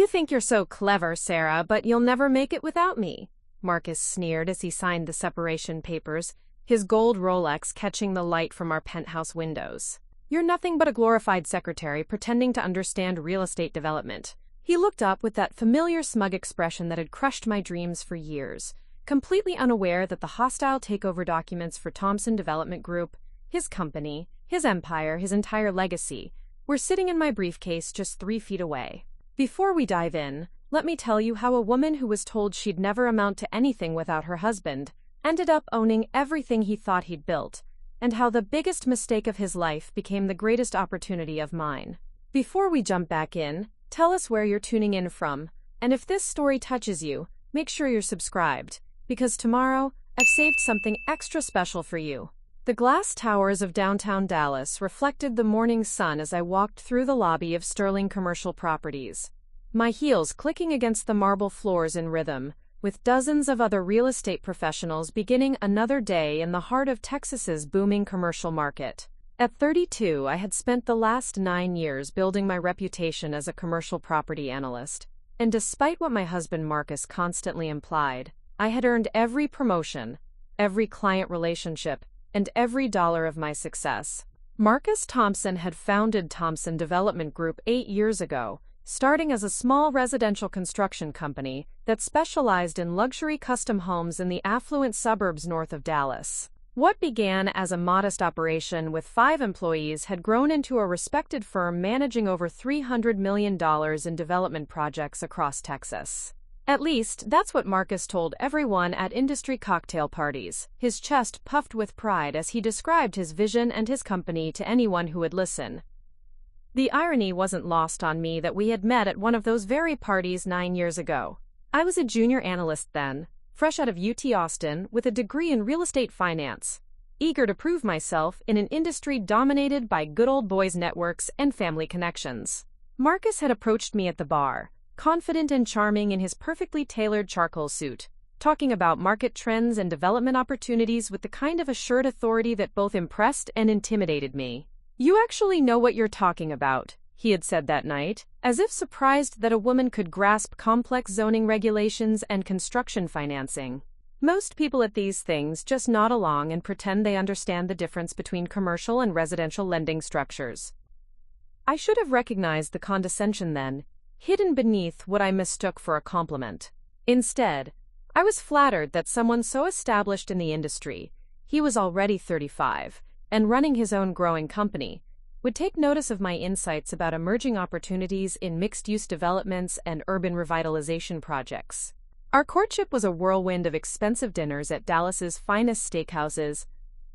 think you're so clever, Sarah, but you'll never make it without me," Marcus sneered as he signed the separation papers, his gold Rolex catching the light from our penthouse windows. "You're nothing but a glorified secretary pretending to understand real estate development." He looked up with that familiar smug expression that had crushed my dreams for years, completely unaware that the hostile takeover documents for Thompson Development Group, his company, his empire, his entire legacy, were sitting in my briefcase just 3 feet away. Before we dive in, let me tell you how a woman who was told she'd never amount to anything without her husband ended up owning everything he thought he'd built, and how the biggest mistake of his life became the greatest opportunity of mine. Before we jump back in, tell us where you're tuning in from, and if this story touches you, make sure you're subscribed, because tomorrow, I've saved something extra special for you. The glass towers of downtown Dallas reflected the morning sun as I walked through the lobby of Sterling Commercial Properties, my heels clicking against the marble floors in rhythm, with dozens of other real estate professionals beginning another day in the heart of Texas's booming commercial market. At 32, I had spent the last 9 years building my reputation as a commercial property analyst, and despite what my husband Marcus constantly implied, I had earned every promotion, every client relationship, and every dollar of my success. Marcus Thompson had founded Thompson Development Group 8 years ago, starting as a small residential construction company that specialized in luxury custom homes in the affluent suburbs north of Dallas. What began as a modest operation with 5 employees had grown into a respected firm managing over $300 million in development projects across Texas. At least, that's what Marcus told everyone at industry cocktail parties, his chest puffed with pride as he described his vision and his company to anyone who would listen. The irony wasn't lost on me that we had met at one of those very parties 9 years ago. I was a junior analyst then, fresh out of UT Austin with a degree in real estate finance, eager to prove myself in an industry dominated by good old boys networks and family connections. Marcus had approached me at the bar, confident and charming in his perfectly tailored charcoal suit, talking about market trends and development opportunities with the kind of assured authority that both impressed and intimidated me. "You actually know what you're talking about," he had said that night, as if surprised that a woman could grasp complex zoning regulations and construction financing. Most people at these things just nod along and pretend they understand the difference between commercial and residential lending structures. I should have recognized the condescension then, hidden beneath what I mistook for a compliment. Instead, I was flattered that someone so established in the industry, he was already 35, and running his own growing company, would take notice of my insights about emerging opportunities in mixed-use developments and urban revitalization projects. Our courtship was a whirlwind of expensive dinners at Dallas's finest steakhouses,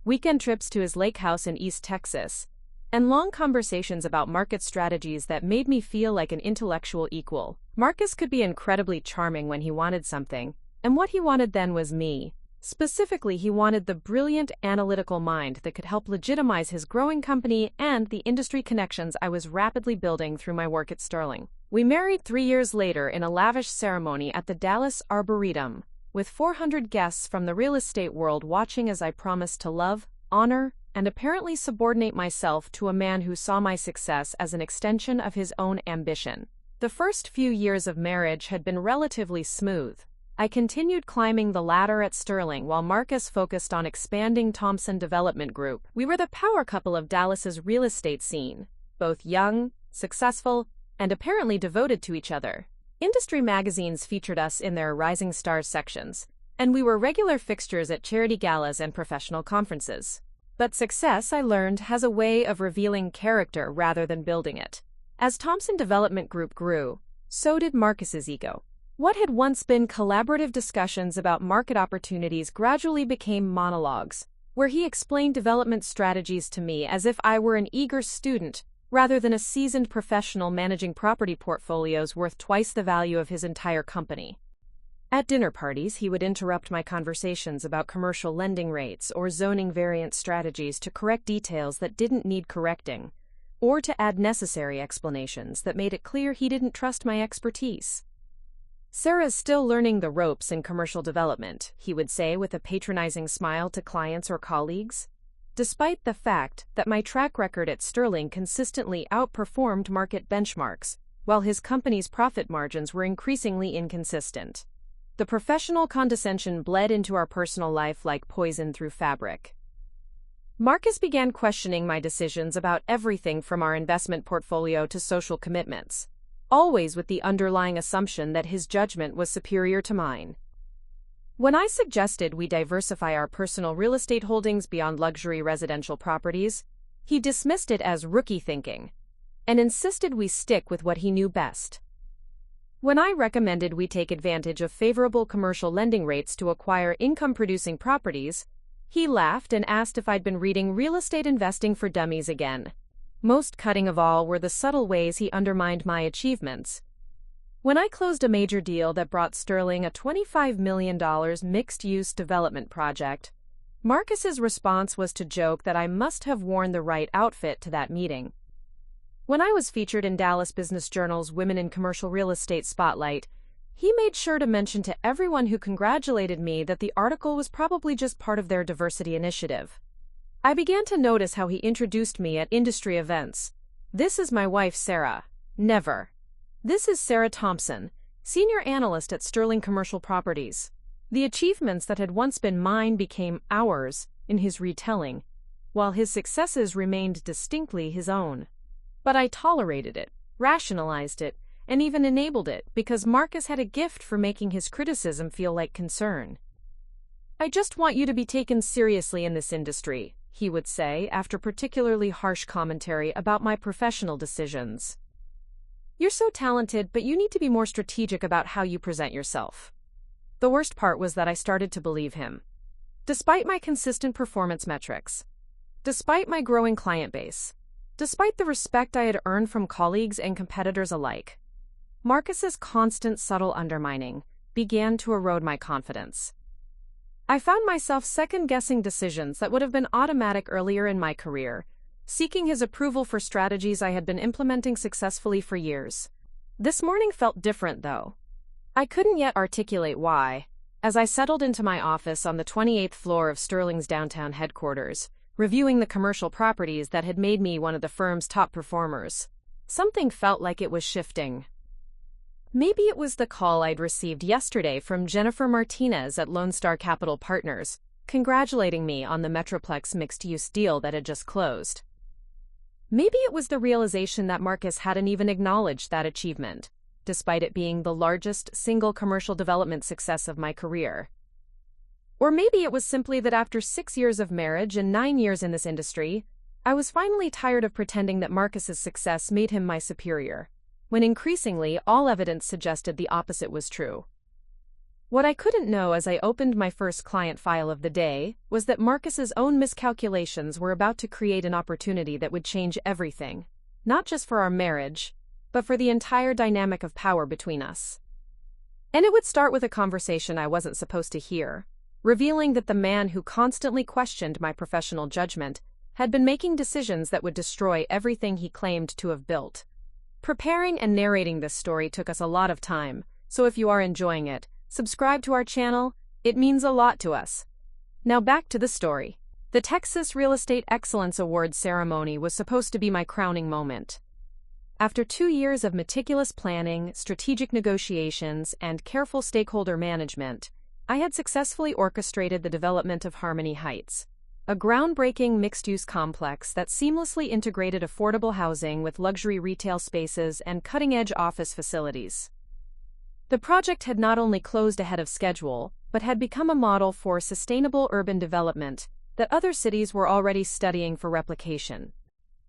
weekend trips to his lake house in East Texas, and long conversations about market strategies that made me feel like an intellectual equal. Marcus could be incredibly charming when he wanted something, and what he wanted then was me. Specifically, he wanted the brilliant analytical mind that could help legitimize his growing company and the industry connections I was rapidly building through my work at Sterling. We married 3 years later in a lavish ceremony at the Dallas Arboretum, with 400 guests from the real estate world watching as I promised to love, honor, and apparently subordinate myself to a man who saw my success as an extension of his own ambition. The first few years of marriage had been relatively smooth. I continued climbing the ladder at Sterling while Marcus focused on expanding Thompson Development Group. We were the power couple of Dallas's real estate scene, both young, successful, and apparently devoted to each other. Industry magazines featured us in their Rising Stars sections, and we were regular fixtures at charity galas and professional conferences. But success, I learned, has a way of revealing character rather than building it. As Thompson Development Group grew, so did Marcus's ego. What had once been collaborative discussions about market opportunities gradually became monologues, where he explained development strategies to me as if I were an eager student, rather than a seasoned professional managing property portfolios worth twice the value of his entire company. At dinner parties, he would interrupt my conversations about commercial lending rates or zoning variant strategies to correct details that didn't need correcting, or to add necessary explanations that made it clear he didn't trust my expertise. "Sarah's still learning the ropes in commercial development," he would say with a patronizing smile to clients or colleagues, despite the fact that my track record at Sterling consistently outperformed market benchmarks, while his company's profit margins were increasingly inconsistent. The professional condescension bled into our personal life like poison through fabric. Marcus began questioning my decisions about everything from our investment portfolio to social commitments, always with the underlying assumption that his judgment was superior to mine. When I suggested we diversify our personal real estate holdings beyond luxury residential properties, he dismissed it as rookie thinking and insisted we stick with what he knew best. When I recommended we take advantage of favorable commercial lending rates to acquire income-producing properties, he laughed and asked if I'd been reading Real Estate Investing for Dummies again. Most cutting of all were the subtle ways he undermined my achievements. When I closed a major deal that brought Sterling a $25 million mixed-use development project, Marcus's response was to joke that I must have worn the right outfit to that meeting. When I was featured in Dallas Business Journal's Women in Commercial Real Estate Spotlight, he made sure to mention to everyone who congratulated me that the article was probably just part of their diversity initiative. I began to notice how he introduced me at industry events. "This is my wife, Sarah." Never. "This is Sarah Thompson, senior analyst at Sterling Commercial Properties." The achievements that had once been mine became ours in his retelling, while his successes remained distinctly his own. But I tolerated it, rationalized it, and even enabled it because Marcus had a gift for making his criticism feel like concern. "I just want you to be taken seriously in this industry," he would say after particularly harsh commentary about my professional decisions. "You're so talented, but you need to be more strategic about how you present yourself." The worst part was that I started to believe him. Despite my consistent performance metrics, despite my growing client base, despite the respect I had earned from colleagues and competitors alike, Marcus's constant subtle undermining began to erode my confidence. I found myself second-guessing decisions that would have been automatic earlier in my career, seeking his approval for strategies I had been implementing successfully for years. This morning felt different, though. I couldn't yet articulate why, as I settled into my office on the 28th floor of Sterling's downtown headquarters, reviewing the commercial properties that had made me one of the firm's top performers. Something felt like it was shifting. Maybe it was the call I'd received yesterday from Jennifer Martinez at Lone Star Capital Partners, congratulating me on the Metroplex mixed-use deal that had just closed. Maybe it was the realization that Marcus hadn't even acknowledged that achievement, despite it being the largest single commercial development success of my career. Or maybe it was simply that after 6 years of marriage and 9 years in this industry, I was finally tired of pretending that Marcus's success made him my superior, when increasingly all evidence suggested the opposite was true. What I couldn't know as I opened my first client file of the day was that Marcus's own miscalculations were about to create an opportunity that would change everything, not just for our marriage, but for the entire dynamic of power between us. And it would start with a conversation I wasn't supposed to hear, revealing that the man who constantly questioned my professional judgment had been making decisions that would destroy everything he claimed to have built. Preparing and narrating this story took us a lot of time, so if you are enjoying it, subscribe to our channel. It means a lot to us. Now back to the story. The Texas Real Estate Excellence Award ceremony was supposed to be my crowning moment. After 2 years of meticulous planning, strategic negotiations, and careful stakeholder management, I had successfully orchestrated the development of Harmony Heights, a groundbreaking mixed-use complex that seamlessly integrated affordable housing with luxury retail spaces and cutting-edge office facilities. The project had not only closed ahead of schedule, but had become a model for sustainable urban development that other cities were already studying for replication.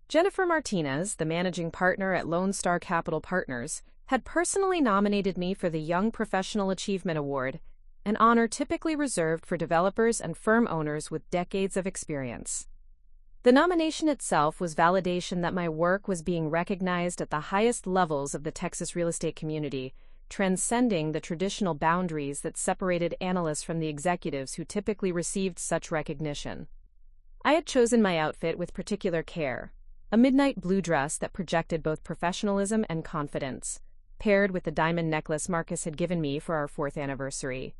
Jennifer Martinez, the managing partner at Lone Star Capital Partners, had personally nominated me for the Young Professional Achievement Award, an honor typically reserved for developers and firm owners with decades of experience. The nomination itself was validation that my work was being recognized at the highest levels of the Texas real estate community, transcending the traditional boundaries that separated analysts from the executives who typically received such recognition. I had chosen my outfit with particular care, a midnight blue dress that projected both professionalism and confidence, paired with the diamond necklace Marcus had given me for our 4th anniversary.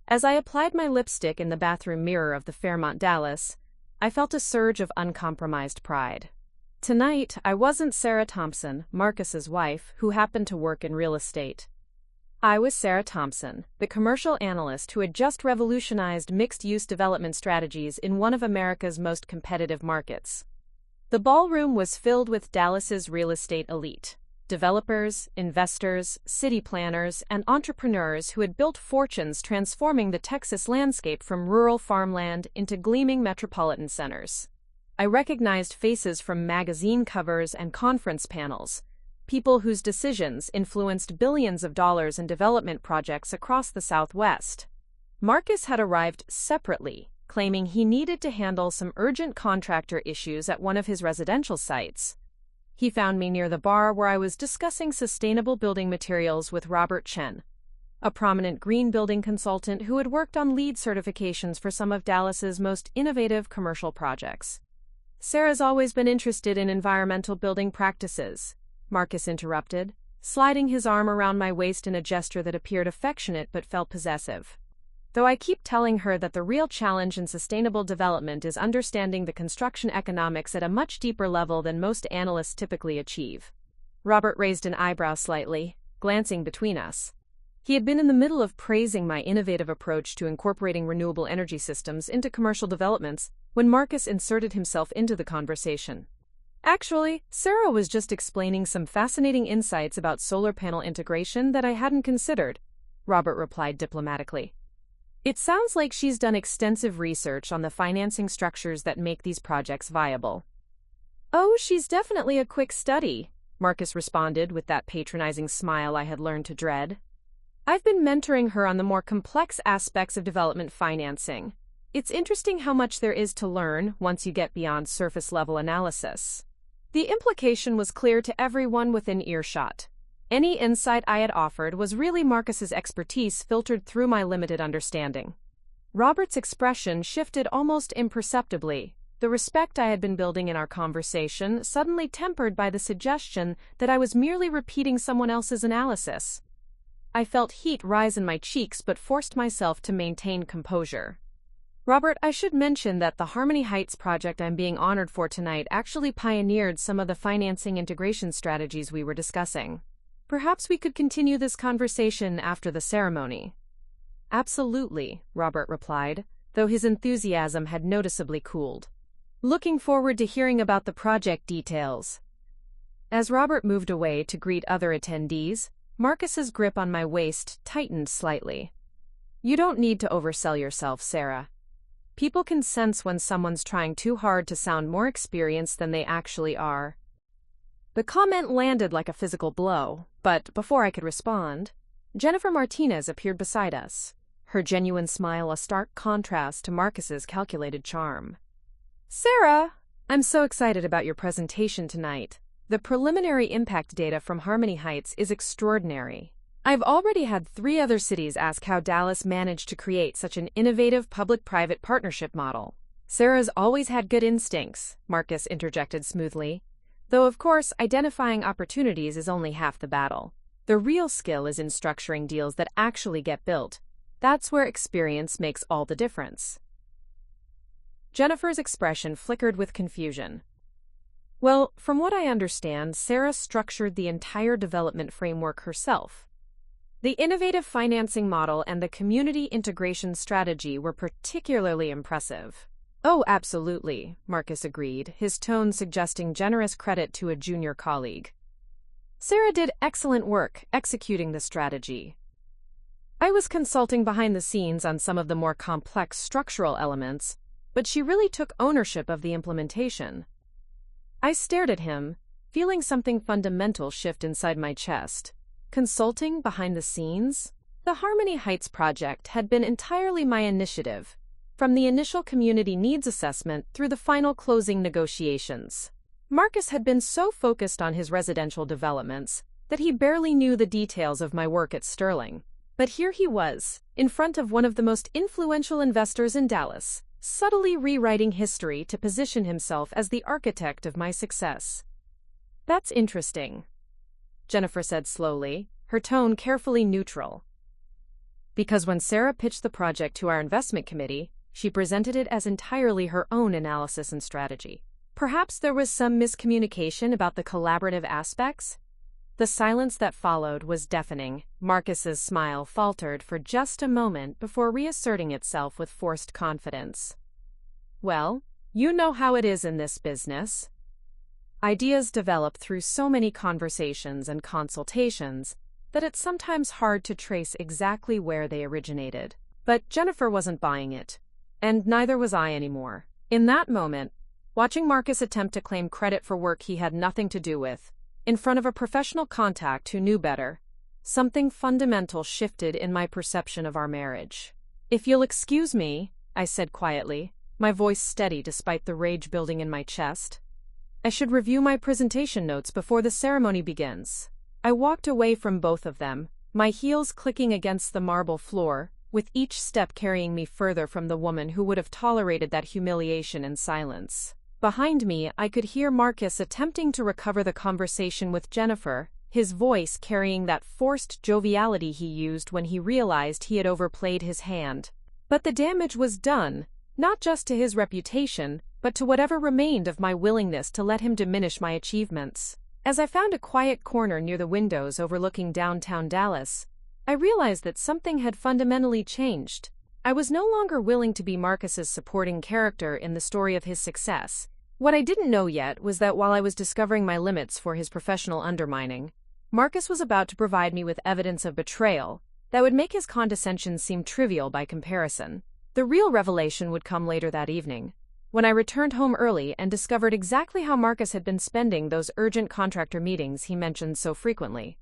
As I applied my lipstick in the bathroom mirror of the Fairmont Dallas, I felt a surge of uncompromised pride. Tonight, I wasn't Sarah Thompson, Marcus's wife, who happened to work in real estate. I was Sarah Thompson, the commercial analyst who had just revolutionized mixed-use development strategies in one of America's most competitive markets. The ballroom was filled with Dallas's real estate elite. Developers, investors, city planners, and entrepreneurs who had built fortunes transforming the Texas landscape from rural farmland into gleaming metropolitan centers. I recognized faces from magazine covers and conference panels, people whose decisions influenced billions of dollars in development projects across the Southwest. Marcus had arrived separately, claiming he needed to handle some urgent contractor issues at one of his residential sites. He found me near the bar where I was discussing sustainable building materials with Robert Chen, a prominent green building consultant who had worked on LEED certifications for some of Dallas's most innovative commercial projects. "Sarah's always been interested in environmental building practices," Marcus interrupted, sliding his arm around my waist in a gesture that appeared affectionate but felt possessive. "Though I keep telling her that the real challenge in sustainable development is understanding the construction economics at a much deeper level than most analysts typically achieve." Robert raised an eyebrow slightly, glancing between us. He had been in the middle of praising my innovative approach to incorporating renewable energy systems into commercial developments when Marcus inserted himself into the conversation. "Actually, Sarah was just explaining some fascinating insights about solar panel integration that I hadn't considered," Robert replied diplomatically. "It sounds like she's done extensive research on the financing structures that make these projects viable." "Oh, she's definitely a quick study," Marcus responded with that patronizing smile I had learned to dread. "I've been mentoring her on the more complex aspects of development financing. It's interesting how much there is to learn once you get beyond surface-level analysis." The implication was clear to everyone within earshot. Any insight I had offered was really Marcus's expertise filtered through my limited understanding. Robert's expression shifted almost imperceptibly, the respect I had been building in our conversation suddenly tempered by the suggestion that I was merely repeating someone else's analysis. I felt heat rise in my cheeks but forced myself to maintain composure. "Robert, I should mention that the Harmony Heights project I'm being honored for tonight actually pioneered some of the financing integration strategies we were discussing. Perhaps we could continue this conversation after the ceremony." "Absolutely," Robert replied, though his enthusiasm had noticeably cooled. "Looking forward to hearing about the project details." As Robert moved away to greet other attendees, Marcus's grip on my waist tightened slightly. "You don't need to oversell yourself, Sarah. People can sense when someone's trying too hard to sound more experienced than they actually are." The comment landed like a physical blow, but before I could respond, Jennifer Martinez appeared beside us, her genuine smile a stark contrast to Marcus's calculated charm. "Sarah, I'm so excited about your presentation tonight. The preliminary impact data from Harmony Heights is extraordinary. I've already had 3 other cities ask how Dallas managed to create such an innovative public-private partnership model." "Sarah's always had good instincts," Marcus interjected smoothly. "Though, of course, identifying opportunities is only half the battle. The real skill is in structuring deals that actually get built. That's where experience makes all the difference." Jennifer's expression flickered with confusion. "Well, from what I understand, Sarah structured the entire development framework herself. The innovative financing model and the community integration strategy were particularly impressive." "Oh, absolutely," Marcus agreed, his tone suggesting generous credit to a junior colleague. "Sarah did excellent work executing the strategy. I was consulting behind the scenes on some of the more complex structural elements, but she really took ownership of the implementation." I stared at him, feeling something fundamental shift inside my chest. Consulting behind the scenes? The Harmony Heights project had been entirely my initiative, from the initial community needs assessment through the final closing negotiations. Marcus had been so focused on his residential developments that he barely knew the details of my work at Sterling. But here he was, in front of one of the most influential investors in Dallas, subtly rewriting history to position himself as the architect of my success. "That's interesting," Jennifer said slowly, her tone carefully neutral. "Because when Sarah pitched the project to our investment committee, she presented it as entirely her own analysis and strategy. Perhaps there was some miscommunication about the collaborative aspects? The silence that followed was deafening. Marcus's smile faltered for just a moment before reasserting itself with forced confidence. Well, you know how it is in this business. Ideas develop through so many conversations and consultations that it's sometimes hard to trace exactly where they originated. But Jennifer wasn't buying it, and neither was I anymore. In that moment, watching Marcus attempt to claim credit for work he had nothing to do with, in front of a professional contact who knew better, something fundamental shifted in my perception of our marriage. "If you'll excuse me," I said quietly, my voice steady despite the rage building in my chest. "I should review my presentation notes before the ceremony begins." I walked away from both of them, my heels clicking against the marble floor, with each step carrying me further from the woman who would have tolerated that humiliation in silence. Behind me, I could hear Marcus attempting to recover the conversation with Jennifer, his voice carrying that forced joviality he used when he realized he had overplayed his hand. But the damage was done, not just to his reputation, but to whatever remained of my willingness to let him diminish my achievements. As I found a quiet corner near the windows overlooking downtown Dallas, I realized that something had fundamentally changed. I was no longer willing to be Marcus's supporting character in the story of his success. What I didn't know yet was that while I was discovering my limits for his professional undermining, Marcus was about to provide me with evidence of betrayal that would make his condescension seem trivial by comparison. The real revelation would come later that evening, when I returned home early and discovered exactly how Marcus had been spending those urgent contractor meetings he mentioned so frequently.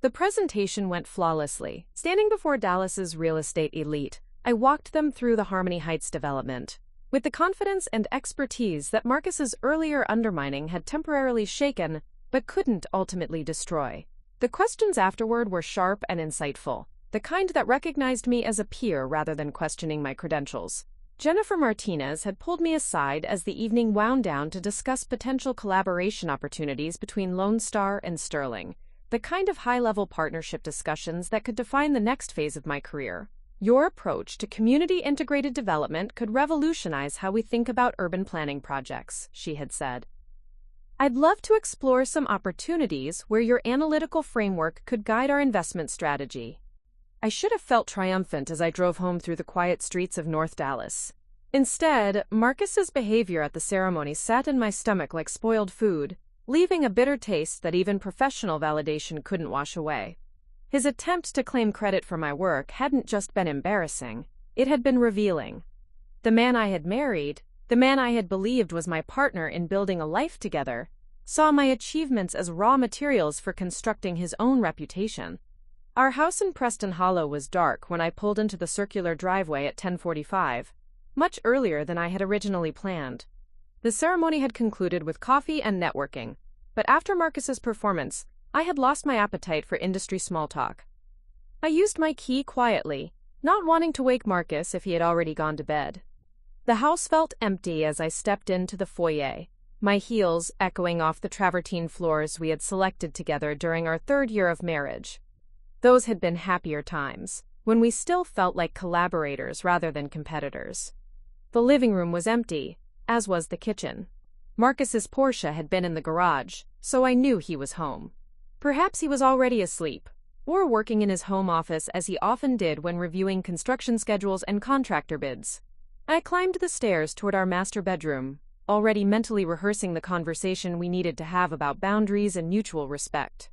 The presentation went flawlessly. Standing before Dallas's real estate elite, I walked them through the Harmony Heights development, with the confidence and expertise that Marcus's earlier undermining had temporarily shaken but couldn't ultimately destroy. The questions afterward were sharp and insightful, the kind that recognized me as a peer rather than questioning my credentials. Jennifer Martinez had pulled me aside as the evening wound down to discuss potential collaboration opportunities between Lone Star and Sterling, the kind of high-level partnership discussions that could define the next phase of my career. "Your approach to community-integrated development could revolutionize how we think about urban planning projects," she had said. "I'd love to explore some opportunities where your analytical framework could guide our investment strategy." I should have felt triumphant as I drove home through the quiet streets of North Dallas. Instead, Marcus's behavior at the ceremony sat in my stomach like spoiled food, leaving a bitter taste that even professional validation couldn't wash away. His attempt to claim credit for my work hadn't just been embarrassing, it had been revealing. The man I had married, the man I had believed was my partner in building a life together, saw my achievements as raw materials for constructing his own reputation. Our house in Preston Hollow was dark when I pulled into the circular driveway at 10:45, much earlier than I had originally planned. The ceremony had concluded with coffee and networking, but after Marcus's performance, I had lost my appetite for industry small talk. I used my key quietly, not wanting to wake Marcus if he had already gone to bed. The house felt empty as I stepped into the foyer, my heels echoing off the travertine floors we had selected together during our 3rd year of marriage. Those had been happier times, when we still felt like collaborators rather than competitors. The living room was empty, as was the kitchen. Marcus's Porsche had been in the garage, so I knew he was home. Perhaps he was already asleep, or working in his home office as he often did when reviewing construction schedules and contractor bids. I climbed the stairs toward our master bedroom, already mentally rehearsing the conversation we needed to have about boundaries and mutual respect.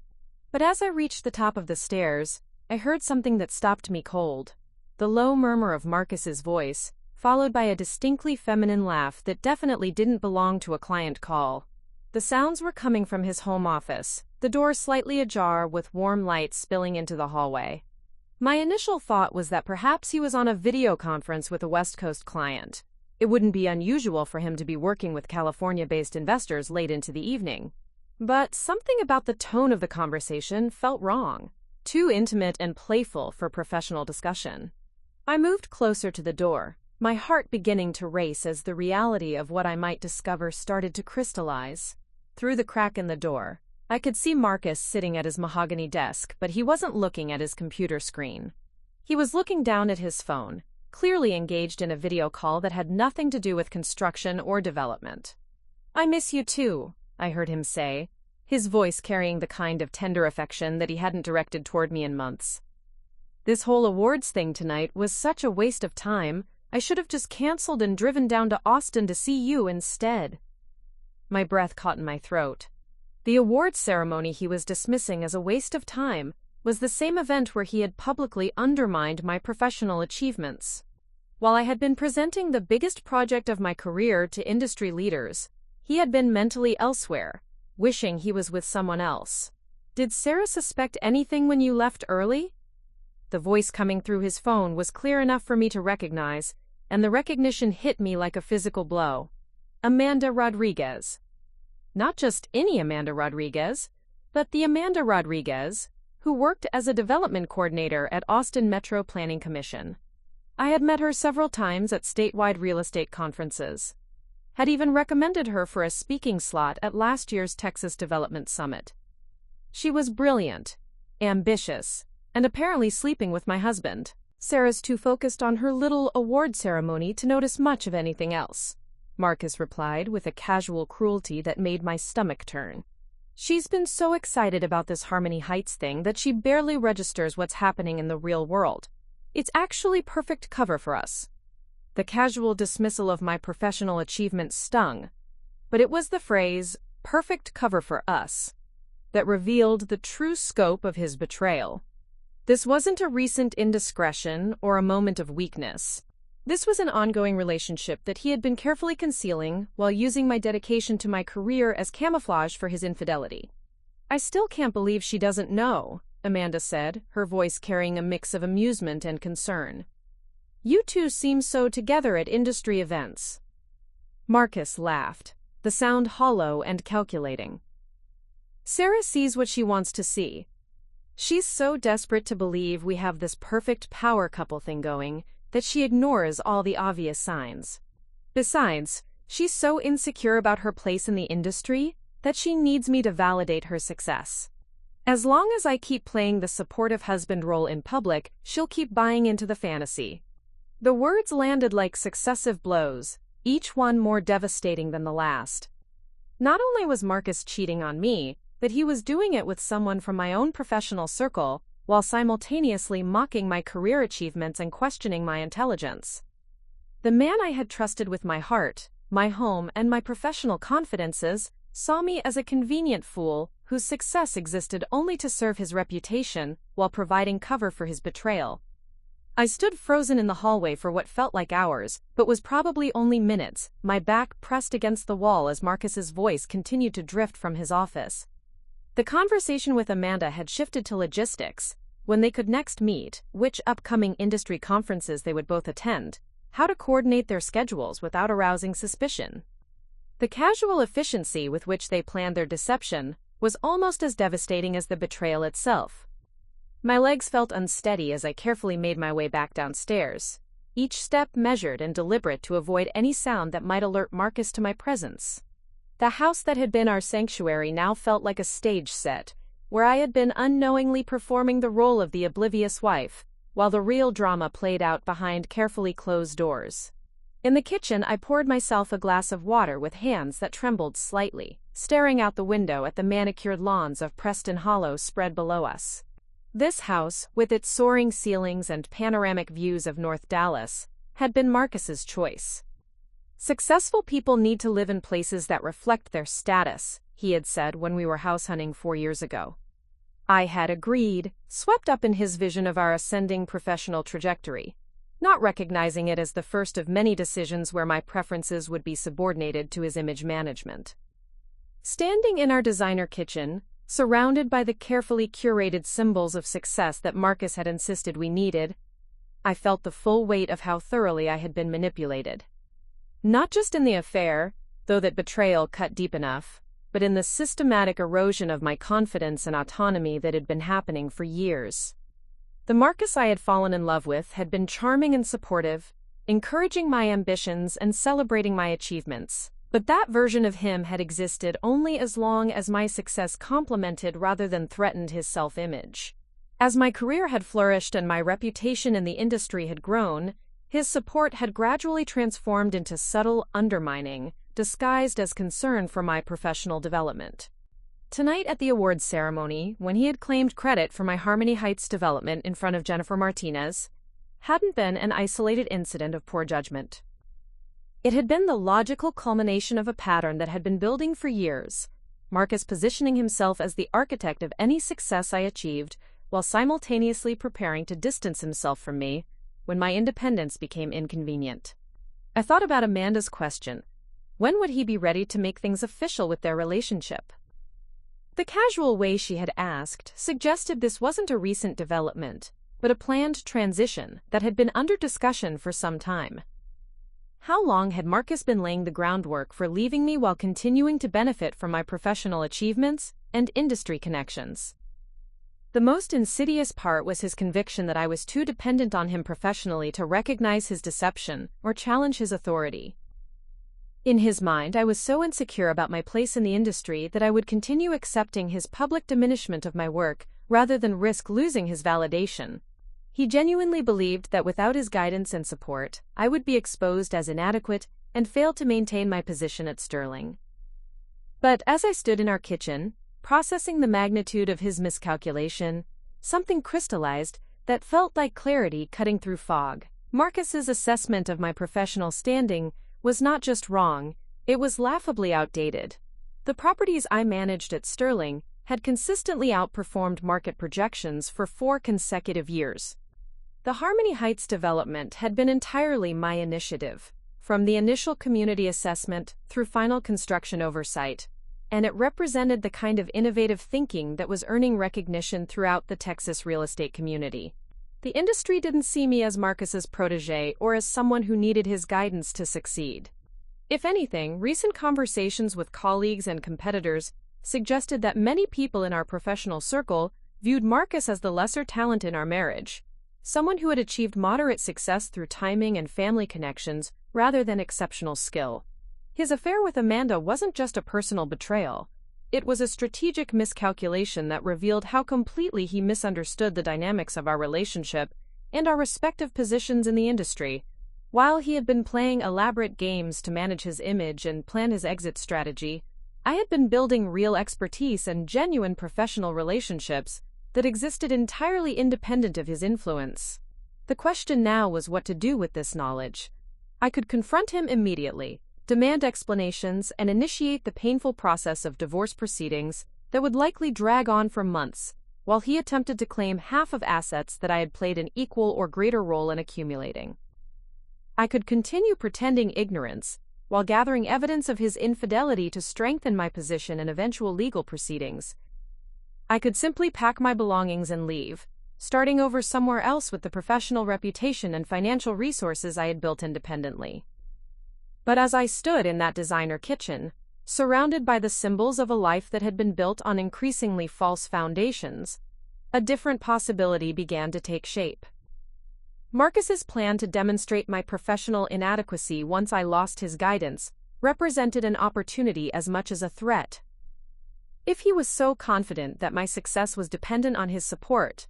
But as I reached the top of the stairs, I heard something that stopped me cold. The low murmur of Marcus's voice, followed by a distinctly feminine laugh that definitely didn't belong to a client call. The sounds were coming from his home office, the door slightly ajar with warm light spilling into the hallway. My initial thought was that perhaps he was on a video conference with a West Coast client. It wouldn't be unusual for him to be working with California-based investors late into the evening. But something about the tone of the conversation felt wrong, too intimate and playful for professional discussion. I moved closer to the door, my heart beginning to race as the reality of what I might discover started to crystallize. Through the crack in the door, I could see Marcus sitting at his mahogany desk, but he wasn't looking at his computer screen. He was looking down at his phone, clearly engaged in a video call that had nothing to do with construction or development. I miss you too, I heard him say, his voice carrying the kind of tender affection that he hadn't directed toward me in months. This whole awards thing tonight was such a waste of time. I should have just canceled and driven down to Austin to see you instead. My breath caught in my throat. The awards ceremony he was dismissing as a waste of time was the same event where he had publicly undermined my professional achievements. While I had been presenting the biggest project of my career to industry leaders, he had been mentally elsewhere, wishing he was with someone else. Did Sarah suspect anything when you left early? The voice coming through his phone was clear enough for me to recognize, and the recognition hit me like a physical blow. Amanda Rodriguez. Not just any Amanda Rodriguez, but the Amanda Rodriguez who worked as a development coordinator at Austin Metro Planning Commission. I had met her several times at statewide real estate conferences, had even recommended her for a speaking slot at last year's Texas Development Summit. She was brilliant, ambitious, and apparently sleeping with my husband. Sarah's too focused on her little award ceremony to notice much of anything else, Marcus replied with a casual cruelty that made my stomach turn. She's been so excited about this Harmony Heights thing that she barely registers what's happening in the real world. It's actually perfect cover for us. The casual dismissal of my professional achievements stung, but it was the phrase, perfect cover for us, that revealed the true scope of his betrayal. This wasn't a recent indiscretion or a moment of weakness. This was an ongoing relationship that he had been carefully concealing while using my dedication to my career as camouflage for his infidelity. I still can't believe she doesn't know, Amanda said, her voice carrying a mix of amusement and concern. You two seem so together at industry events. Marcus laughed, the sound hollow and calculating. Sarah sees what she wants to see. She's so desperate to believe we have this perfect power couple thing going that she ignores all the obvious signs. Besides, she's so insecure about her place in the industry that she needs me to validate her success. As long as I keep playing the supportive husband role in public, she'll keep buying into the fantasy. The words landed like successive blows, each one more devastating than the last. Not only was Marcus cheating on me, but he was doing it with someone from my own professional circle, while simultaneously mocking my career achievements and questioning my intelligence. The man I had trusted with my heart, my home, and my professional confidences saw me as a convenient fool whose success existed only to serve his reputation while providing cover for his betrayal. I stood frozen in the hallway for what felt like hours, but was probably only minutes, my back pressed against the wall as Marcus's voice continued to drift from his office. The conversation with Amanda had shifted to logistics, when they could next meet, which upcoming industry conferences they would both attend, how to coordinate their schedules without arousing suspicion. The casual efficiency with which they planned their deception was almost as devastating as the betrayal itself. My legs felt unsteady as I carefully made my way back downstairs, each step measured and deliberate to avoid any sound that might alert Marcus to my presence. The house that had been our sanctuary now felt like a stage set, where I had been unknowingly performing the role of the oblivious wife, while the real drama played out behind carefully closed doors. In the kitchen, I poured myself a glass of water with hands that trembled slightly, staring out the window at the manicured lawns of Preston Hollow spread below us. This house, with its soaring ceilings and panoramic views of North Dallas, had been Marcus's choice. Successful people need to live in places that reflect their status, he had said when we were house hunting 4 years ago. I had agreed, swept up in his vision of our ascending professional trajectory, not recognizing it as the first of many decisions where my preferences would be subordinated to his image management. Standing in our designer kitchen, surrounded by the carefully curated symbols of success that Marcus had insisted we needed, I felt the full weight of how thoroughly I had been manipulated. Not just in the affair, though that betrayal cut deep enough, but in the systematic erosion of my confidence and autonomy that had been happening for years. The Marcus I had fallen in love with had been charming and supportive, encouraging my ambitions and celebrating my achievements, but that version of him had existed only as long as my success complemented rather than threatened his self-image. As my career had flourished and my reputation in the industry had grown, his support had gradually transformed into subtle undermining, disguised as concern for my professional development. Tonight at the awards ceremony, when he had claimed credit for my Harmony Heights development in front of Jennifer Martinez, hadn't been an isolated incident of poor judgment. It had been the logical culmination of a pattern that had been building for years, Marcus positioning himself as the architect of any success I achieved, while simultaneously preparing to distance himself from me when my independence became inconvenient. I thought about Amanda's question: when would he be ready to make things official with their relationship? The casual way she had asked suggested this wasn't a recent development, but a planned transition that had been under discussion for some time. How long had Marcus been laying the groundwork for leaving me while continuing to benefit from my professional achievements and industry connections? The most insidious part was his conviction that I was too dependent on him professionally to recognize his deception or challenge his authority. In his mind, I was so insecure about my place in the industry that I would continue accepting his public diminishment of my work rather than risk losing his validation. He genuinely believed that without his guidance and support, I would be exposed as inadequate and fail to maintain my position at Sterling. But as I stood in our kitchen, processing the magnitude of his miscalculation, something crystallized that felt like clarity cutting through fog. Marcus's assessment of my professional standing was not just wrong, it was laughably outdated. The properties I managed at Sterling had consistently outperformed market projections for 4 consecutive years. The Harmony Heights development had been entirely my initiative, from the initial community assessment through final construction oversight, and it represented the kind of innovative thinking that was earning recognition throughout the Texas real estate community. The industry didn't see me as Marcus's protege or as someone who needed his guidance to succeed. If anything, recent conversations with colleagues and competitors suggested that many people in our professional circle viewed Marcus as the lesser talent in our marriage, someone who had achieved moderate success through timing and family connections rather than exceptional skill. His affair with Amanda wasn't just a personal betrayal. It was a strategic miscalculation that revealed how completely he misunderstood the dynamics of our relationship and our respective positions in the industry. While he had been playing elaborate games to manage his image and plan his exit strategy, I had been building real expertise and genuine professional relationships that existed entirely independent of his influence. The question now was what to do with this knowledge. I could confront him immediately, demand explanations, and initiate the painful process of divorce proceedings that would likely drag on for months, while he attempted to claim half of assets that I had played an equal or greater role in accumulating. I could continue pretending ignorance, while gathering evidence of his infidelity to strengthen my position in eventual legal proceedings. I could simply pack my belongings and leave, starting over somewhere else with the professional reputation and financial resources I had built independently. But as I stood in that designer kitchen, surrounded by the symbols of a life that had been built on increasingly false foundations, a different possibility began to take shape. Marcus's plan to demonstrate my professional inadequacy once I lost his guidance represented an opportunity as much as a threat. If he was so confident that my success was dependent on his support,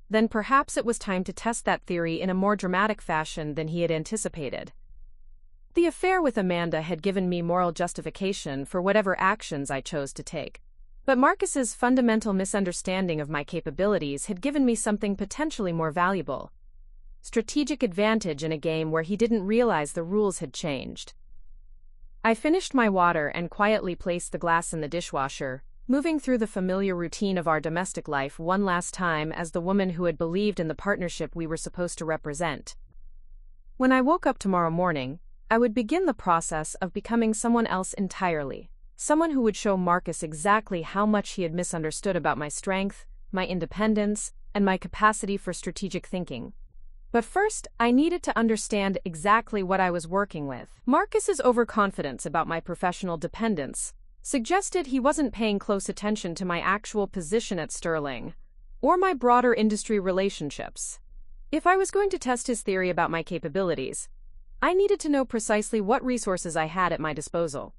then perhaps it was time to test that theory in a more dramatic fashion than he had anticipated. The affair with Amanda had given me moral justification for whatever actions I chose to take. But Marcus's fundamental misunderstanding of my capabilities had given me something potentially more valuable: strategic advantage in a game where he didn't realize the rules had changed. I finished my water and quietly placed the glass in the dishwasher, moving through the familiar routine of our domestic life one last time as the woman who had believed in the partnership we were supposed to represent. When I woke up tomorrow morning, I would begin the process of becoming someone else entirely, someone who would show Marcus exactly how much he had misunderstood about my strength, my independence, and my capacity for strategic thinking. But first, I needed to understand exactly what I was working with. Marcus's overconfidence about my professional dependence suggested he wasn't paying close attention to my actual position at Sterling, or my broader industry relationships. If I was going to test his theory about my capabilities, I needed to know precisely what resources I had at my disposal.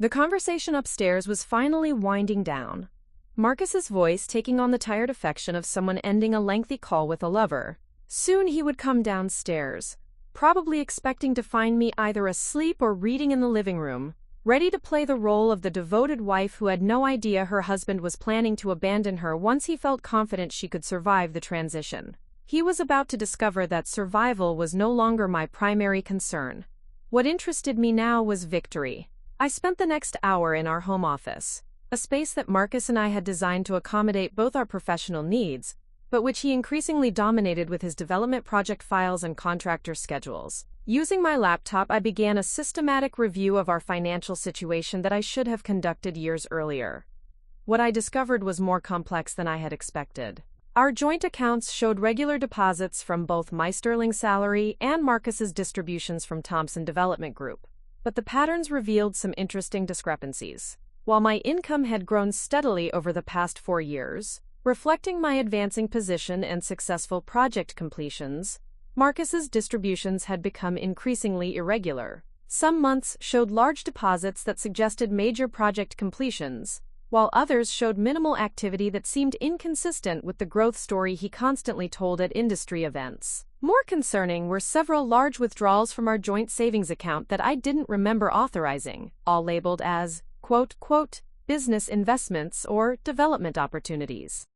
The conversation upstairs was finally winding down, Marcus's voice taking on the tired affection of someone ending a lengthy call with a lover. Soon he would come downstairs, probably expecting to find me either asleep or reading in the living room, ready to play the role of the devoted wife who had no idea her husband was planning to abandon her once he felt confident she could survive the transition. He was about to discover that survival was no longer my primary concern. What interested me now was victory. I spent the next hour in our home office, a space that Marcus and I had designed to accommodate both our professional needs, but which he increasingly dominated with his development project files and contractor schedules. Using my laptop, I began a systematic review of our financial situation that I should have conducted years earlier. What I discovered was more complex than I had expected. Our joint accounts showed regular deposits from both my sterling salary and Marcus's distributions from Thompson Development Group, but the patterns revealed some interesting discrepancies. While my income had grown steadily over the past 4 years, reflecting my advancing position and successful project completions, Marcus's distributions had become increasingly irregular. Some months showed large deposits that suggested major project completions, while others showed minimal activity that seemed inconsistent with the growth story he constantly told at industry events. More concerning were several large withdrawals from our joint savings account that I didn't remember authorizing, all labeled as, quote, business investments or development opportunities.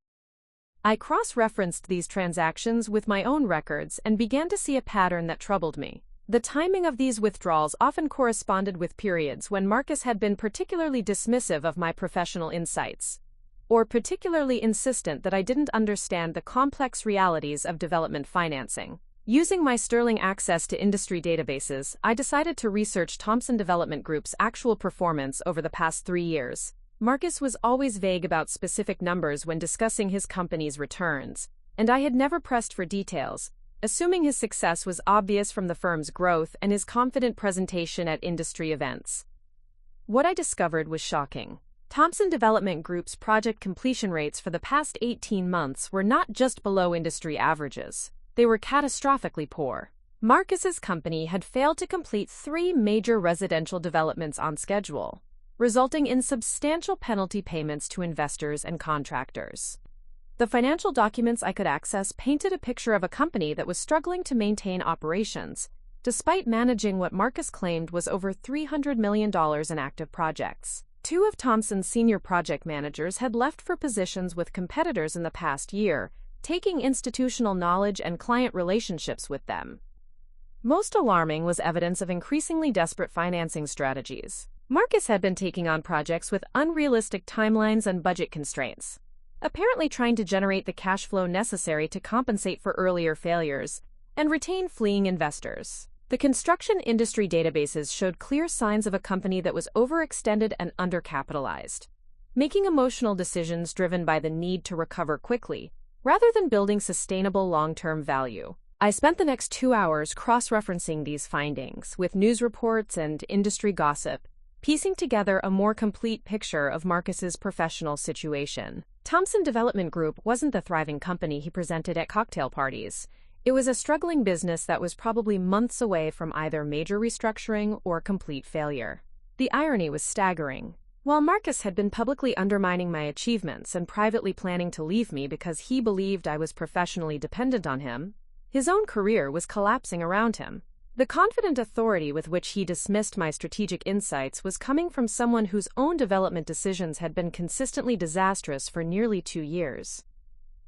I cross-referenced these transactions with my own records and began to see a pattern that troubled me. The timing of these withdrawals often corresponded with periods when Marcus had been particularly dismissive of my professional insights, or particularly insistent that I didn't understand the complex realities of development financing. Using my sterling access to industry databases, I decided to research Thompson Development Group's actual performance over the past 3 years. Marcus was always vague about specific numbers when discussing his company's returns, and I had never pressed for details, assuming his success was obvious from the firm's growth and his confident presentation at industry events. What I discovered was shocking. Thompson Development Group's project completion rates for the past 18 months were not just below industry averages, they were catastrophically poor. Marcus's company had failed to complete 3 major residential developments on schedule, resulting in substantial penalty payments to investors and contractors. The financial documents I could access painted a picture of a company that was struggling to maintain operations, despite managing what Marcus claimed was over $300 million in active projects. 2 of Thompson's senior project managers had left for positions with competitors in the past year, taking institutional knowledge and client relationships with them. Most alarming was evidence of increasingly desperate financing strategies. Marcus had been taking on projects with unrealistic timelines and budget constraints, apparently trying to generate the cash flow necessary to compensate for earlier failures and retain fleeing investors. The construction industry databases showed clear signs of a company that was overextended and undercapitalized, making emotional decisions driven by the need to recover quickly, rather than building sustainable long-term value. I spent the next 2 hours cross-referencing these findings with news reports and industry gossip, piecing together a more complete picture of Marcus's professional situation. Thompson Development Group wasn't the thriving company he presented at cocktail parties. It was a struggling business that was probably months away from either major restructuring or complete failure. The irony was staggering. While Marcus had been publicly undermining my achievements and privately planning to leave me because he believed I was professionally dependent on him, his own career was collapsing around him. The confident authority with which he dismissed my strategic insights was coming from someone whose own development decisions had been consistently disastrous for nearly 2 years.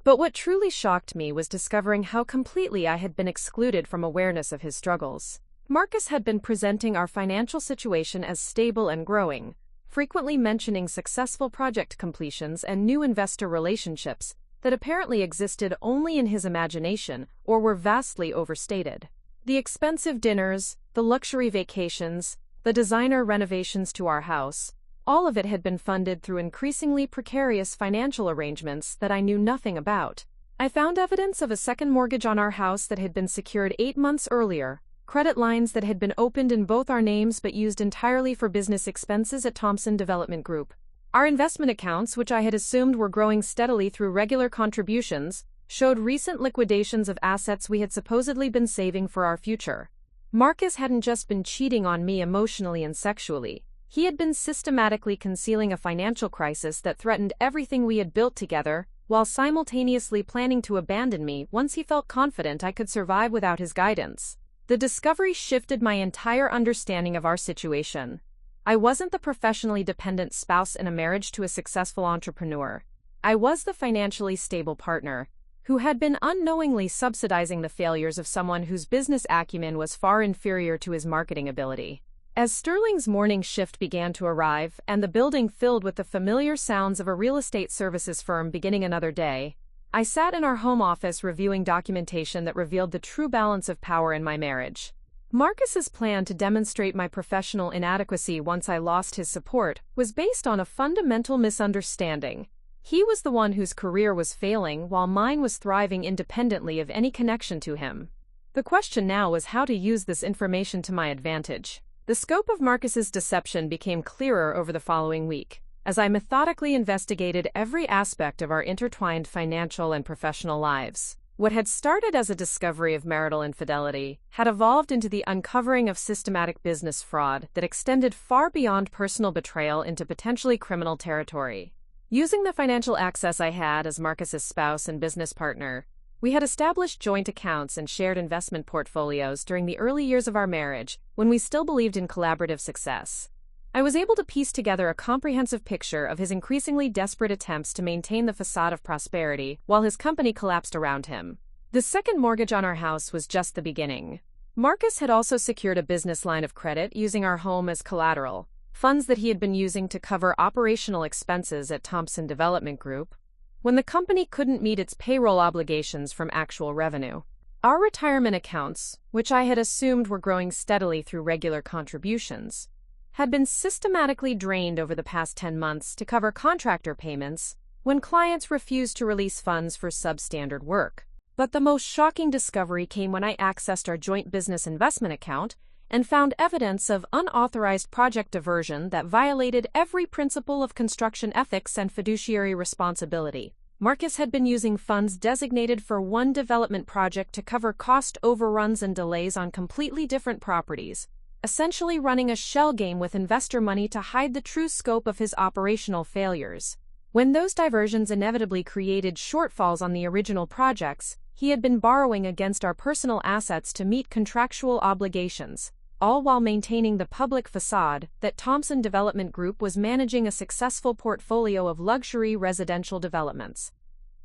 But what truly shocked me was discovering how completely I had been excluded from awareness of his struggles. Marcus had been presenting our financial situation as stable and growing, frequently mentioning successful project completions and new investor relationships that apparently existed only in his imagination or were vastly overstated. The expensive dinners, the luxury vacations, the designer renovations to our house, all of it had been funded through increasingly precarious financial arrangements that I knew nothing about. I found evidence of a second mortgage on our house that had been secured 8 months earlier, credit lines that had been opened in both our names but used entirely for business expenses at Thompson Development Group. Our investment accounts, which I had assumed were growing steadily through regular contributions, showed recent liquidations of assets we had supposedly been saving for our future. Marcus hadn't just been cheating on me emotionally and sexually. He had been systematically concealing a financial crisis that threatened everything we had built together, while simultaneously planning to abandon me once he felt confident I could survive without his guidance. The discovery shifted my entire understanding of our situation. I wasn't the professionally dependent spouse in a marriage to a successful entrepreneur. I was the financially stable partner who had been unknowingly subsidizing the failures of someone whose business acumen was far inferior to his marketing ability. As Sterling's morning shift began to arrive and the building filled with the familiar sounds of a real estate services firm beginning another day, I sat in our home office reviewing documentation that revealed the true balance of power in my marriage. Marcus's plan to demonstrate my professional inadequacy once I lost his support was based on a fundamental misunderstanding. He was the one whose career was failing while mine was thriving independently of any connection to him. The question now was how to use this information to my advantage. The scope of Marcus's deception became clearer over the following week, as I methodically investigated every aspect of our intertwined financial and professional lives. What had started as a discovery of marital infidelity had evolved into the uncovering of systematic business fraud that extended far beyond personal betrayal into potentially criminal territory. Using the financial access I had as Marcus's spouse and business partner, we had established joint accounts and shared investment portfolios during the early years of our marriage when we still believed in collaborative success. I was able to piece together a comprehensive picture of his increasingly desperate attempts to maintain the facade of prosperity while his company collapsed around him. The second mortgage on our house was just the beginning. Marcus had also secured a business line of credit using our home as collateral, funds that he had been using to cover operational expenses at Thompson Development Group, when the company couldn't meet its payroll obligations from actual revenue. Our retirement accounts, which I had assumed were growing steadily through regular contributions, had been systematically drained over the past 10 months to cover contractor payments when clients refused to release funds for substandard work. But the most shocking discovery came when I accessed our joint business investment account and found evidence of unauthorized project diversion that violated every principle of construction ethics and fiduciary responsibility. Marcus had been using funds designated for one development project to cover cost overruns and delays on completely different properties, essentially running a shell game with investor money to hide the true scope of his operational failures. When those diversions inevitably created shortfalls on the original projects, he had been borrowing against our personal assets to meet contractual obligations, all while maintaining the public facade that Thompson Development Group was managing a successful portfolio of luxury residential developments.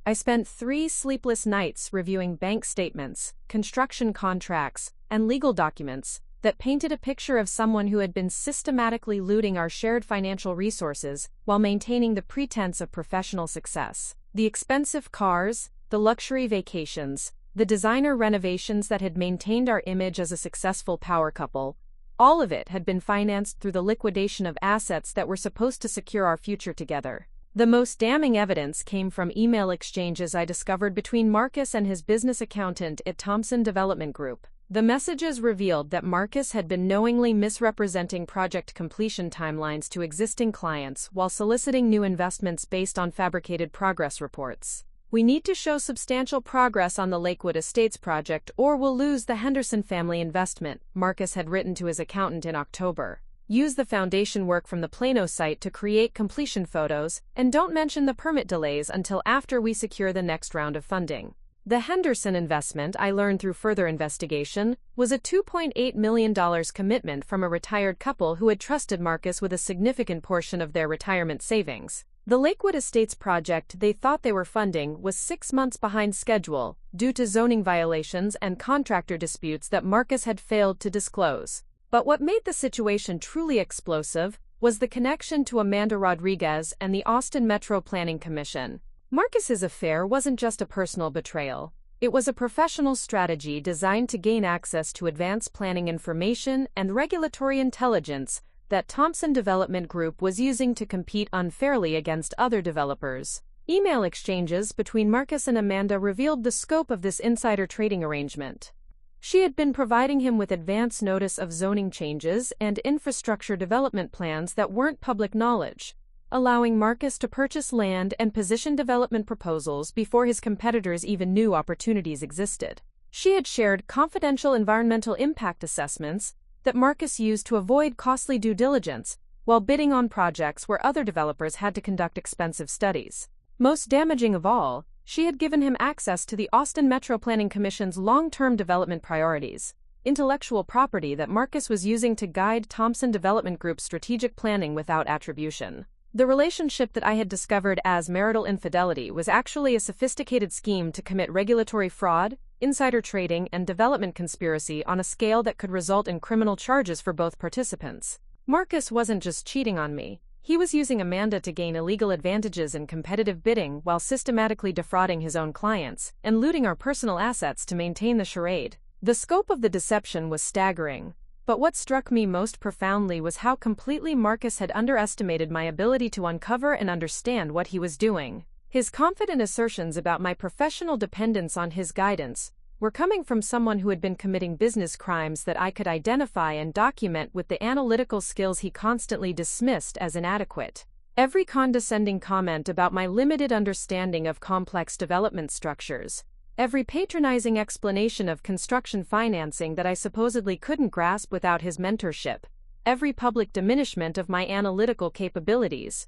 I spent 3 sleepless nights reviewing bank statements, construction contracts, and legal documents that painted a picture of someone who had been systematically looting our shared financial resources while maintaining the pretense of professional success. The expensive cars, the luxury vacations, the designer renovations that had maintained our image as a successful power couple, all of it had been financed through the liquidation of assets that were supposed to secure our future together. The most damning evidence came from email exchanges I discovered between Marcus and his business accountant at Thompson Development Group. The messages revealed that Marcus had been knowingly misrepresenting project completion timelines to existing clients while soliciting new investments based on fabricated progress reports. "We need to show substantial progress on the Lakewood Estates project or we'll lose the Henderson family investment," Marcus had written to his accountant in October. "Use the foundation work from the Plano site to create completion photos, and don't mention the permit delays until after we secure the next round of funding." The Henderson investment, I learned through further investigation, was a $2.8 million commitment from a retired couple who had trusted Marcus with a significant portion of their retirement savings. The Lakewood Estates project they thought they were funding was 6 months behind schedule due to zoning violations and contractor disputes that Marcus had failed to disclose. But what made the situation truly explosive was the connection to Amanda Rodriguez and the Austin Metro Planning Commission. Marcus's affair wasn't just a personal betrayal. It was a professional strategy designed to gain access to advanced planning information and regulatory intelligence that Thompson Development Group was using to compete unfairly against other developers. Email exchanges between Marcus and Amanda revealed the scope of this insider trading arrangement. She had been providing him with advance notice of zoning changes and infrastructure development plans that weren't public knowledge, allowing Marcus to purchase land and position development proposals before his competitors even knew opportunities existed. She had shared confidential environmental impact assessments that Marcus used to avoid costly due diligence while bidding on projects where other developers had to conduct expensive studies. Most damaging of all, she had given him access to the Austin Metro Planning Commission's long-term development priorities. intellectual property that Marcus was using to guide Thompson Development Group's strategic planning without attribution. The relationship that I had discovered as marital infidelity was actually a sophisticated scheme to commit regulatory fraud, insider trading, and development conspiracy on a scale that could result in criminal charges for both participants. Marcus wasn't just cheating on me. He was using Amanda to gain illegal advantages in competitive bidding while systematically defrauding his own clients and looting our personal assets to maintain the charade. The scope of the deception was staggering. But what struck me most profoundly was how completely Marcus had underestimated my ability to uncover and understand what he was doing. His confident assertions about my professional dependence on his guidance were coming from someone who had been committing business crimes that I could identify and document with the analytical skills he constantly dismissed as inadequate. Every condescending comment about my limited understanding of complex development structures, every patronizing explanation of construction financing that I supposedly couldn't grasp without his mentorship, every public diminishment of my analytical capabilities,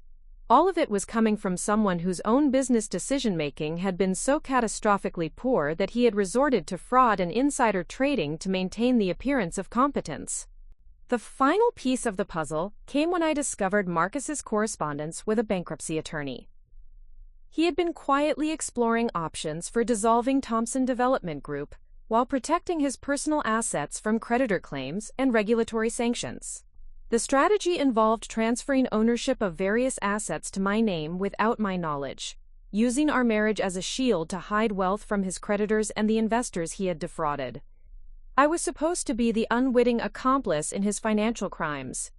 all of it was coming from someone whose own business decision-making had been so catastrophically poor that he had resorted to fraud and insider trading to maintain the appearance of competence. The final piece of the puzzle came when I discovered Marcus's correspondence with a bankruptcy attorney. He had been quietly exploring options for dissolving Thompson Development Group while protecting his personal assets from creditor claims and regulatory sanctions. The strategy involved transferring ownership of various assets to my name without my knowledge, using our marriage as a shield to hide wealth from his creditors and the investors he had defrauded. I was supposed to be the unwitting accomplice in his financial crimes,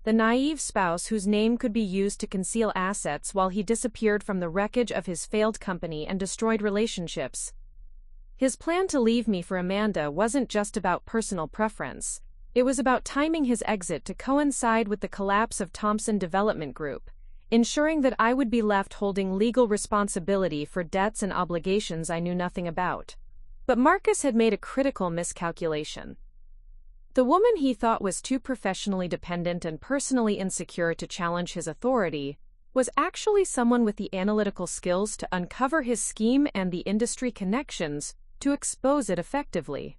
the naive spouse whose name could be used to conceal assets while he disappeared from the wreckage of his failed company and destroyed relationships. His plan to leave me for Amanda wasn't just about personal preference. It was about timing his exit to coincide with the collapse of Thompson Development Group, ensuring that I would be left holding legal responsibility for debts and obligations I knew nothing about. But Marcus had made a critical miscalculation. The woman he thought was too professionally dependent and personally insecure to challenge his authority was actually someone with the analytical skills to uncover his scheme and the industry connections to expose it effectively.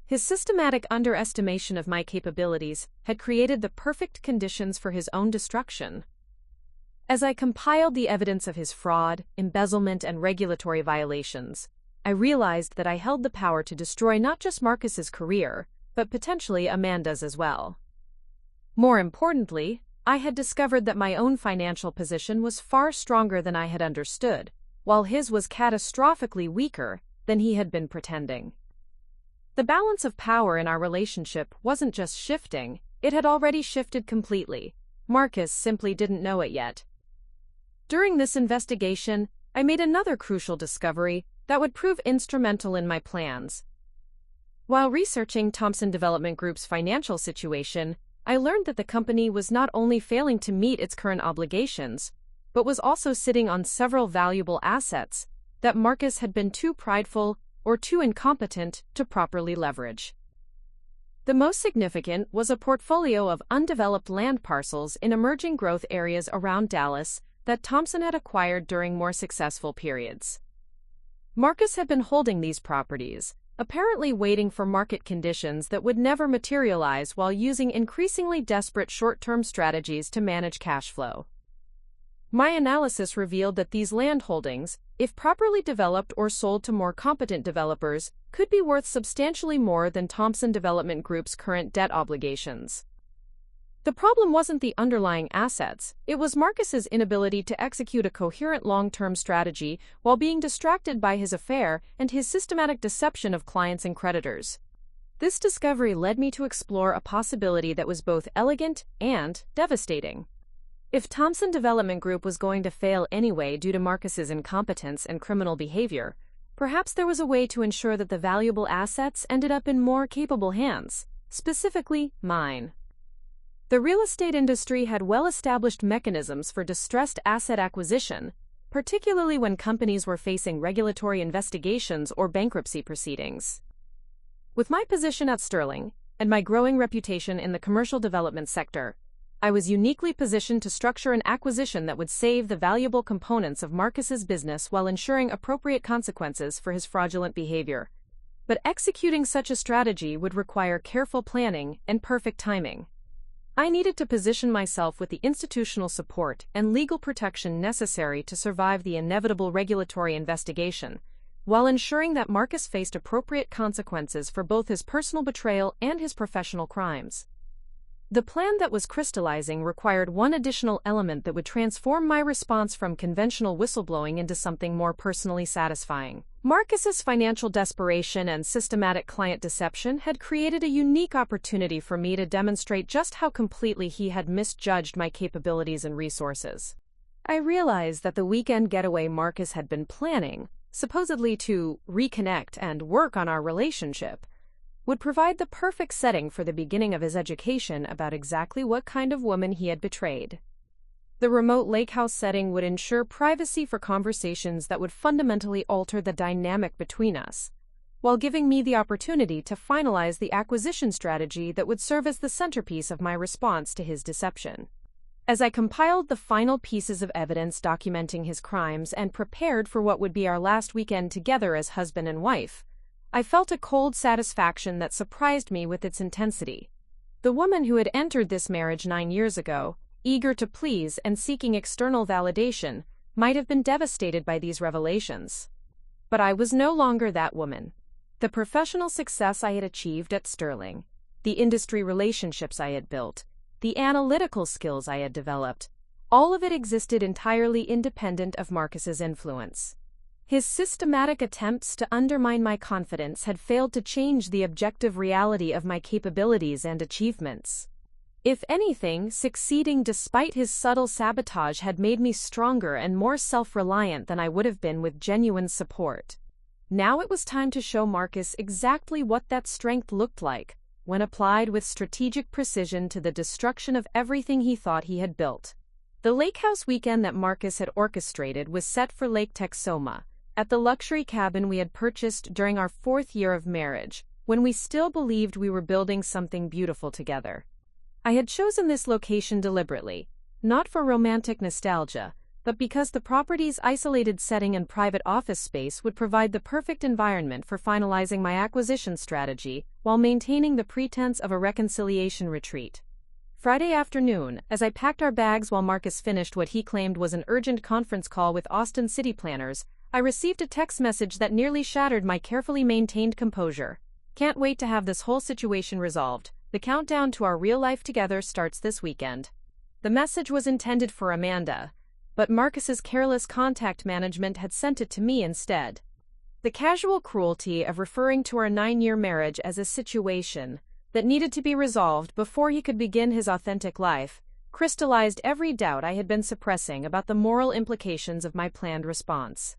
His systematic underestimation of my capabilities had created the perfect conditions for his own destruction. As I compiled the evidence of his fraud, embezzlement, and regulatory violations, I realized that I held the power to destroy not just Marcus's career, but potentially Amanda's as well. More importantly, I had discovered that my own financial position was far stronger than I had understood, while his was catastrophically weaker than he had been pretending. The balance of power in our relationship wasn't just shifting, it had already shifted completely. Marcus simply didn't know it yet. During this investigation, I made another crucial discovery that would prove instrumental in my plans. While researching Thompson Development Group's financial situation, I learned that the company was not only failing to meet its current obligations, but was also sitting on several valuable assets that Marcus had been too prideful or too incompetent to properly leverage. The most significant was a portfolio of undeveloped land parcels in emerging growth areas around Dallas that Thompson had acquired during more successful periods. Marcus had been holding these properties, apparently waiting for market conditions that would never materialize while using increasingly desperate short-term strategies to manage cash flow. My analysis revealed that these land holdings, if properly developed or sold to more competent developers, could be worth substantially more than Thompson Development Group's current debt obligations. The problem wasn't the underlying assets, it was Marcus's inability to execute a coherent long-term strategy while being distracted by his affair and his systematic deception of clients and creditors. This discovery led me to explore a possibility that was both elegant and devastating. If Thompson Development Group was going to fail anyway due to Marcus's incompetence and criminal behavior, perhaps there was a way to ensure that the valuable assets ended up in more capable hands, specifically mine. The real estate industry had well-established mechanisms for distressed asset acquisition, particularly when companies were facing regulatory investigations or bankruptcy proceedings. With my position at Sterling and my growing reputation in the commercial development sector, I was uniquely positioned to structure an acquisition that would save the valuable components of Marcus's business while ensuring appropriate consequences for his fraudulent behavior. But executing such a strategy would require careful planning and perfect timing. I needed to position myself with the institutional support and legal protection necessary to survive the inevitable regulatory investigation, while ensuring that Marcus faced appropriate consequences for both his personal betrayal and his professional crimes. The plan that was crystallizing required one additional element that would transform my response from conventional whistleblowing into something more personally satisfying. Marcus's financial desperation and systematic client deception had created a unique opportunity for me to demonstrate just how completely he had misjudged my capabilities and resources. I realized that the weekend getaway Marcus had been planning, supposedly to reconnect and work on our relationship, would provide the perfect setting for the beginning of his education about exactly what kind of woman he had betrayed. The remote lake house setting would ensure privacy for conversations that would fundamentally alter the dynamic between us, while giving me the opportunity to finalize the acquisition strategy that would serve as the centerpiece of my response to his deception. As I compiled the final pieces of evidence documenting his crimes and prepared for what would be our last weekend together as husband and wife, I felt a cold satisfaction that surprised me with its intensity. The woman who had entered this marriage 9 years ago, eager to please and seeking external validation, might have been devastated by these revelations. But I was no longer that woman. The professional success I had achieved at Sterling, the industry relationships I had built, the analytical skills I had developed, all of it existed entirely independent of Marcus's influence. His systematic attempts to undermine my confidence had failed to change the objective reality of my capabilities and achievements. If anything, succeeding despite his subtle sabotage had made me stronger and more self-reliant than I would have been with genuine support. Now it was time to show Marcus exactly what that strength looked like, when applied with strategic precision to the destruction of everything he thought he had built. The lake house weekend that Marcus had orchestrated was set for Lake Texoma, at the luxury cabin we had purchased during our 4th year of marriage, when we still believed we were building something beautiful together. I had chosen this location deliberately, not for romantic nostalgia, but because the property's isolated setting and private office space would provide the perfect environment for finalizing my acquisition strategy while maintaining the pretense of a reconciliation retreat. Friday afternoon, as I packed our bags while Marcus finished what he claimed was an urgent conference call with Austin city planners, I received a text message that nearly shattered my carefully maintained composure. Can't wait to have this whole situation resolved. The countdown to our real life together starts this weekend. The message was intended for Amanda, but Marcus's careless contact management had sent it to me instead. The casual cruelty of referring to our 9-year marriage as a situation that needed to be resolved before he could begin his authentic life crystallized every doubt I had been suppressing about the moral implications of my planned response.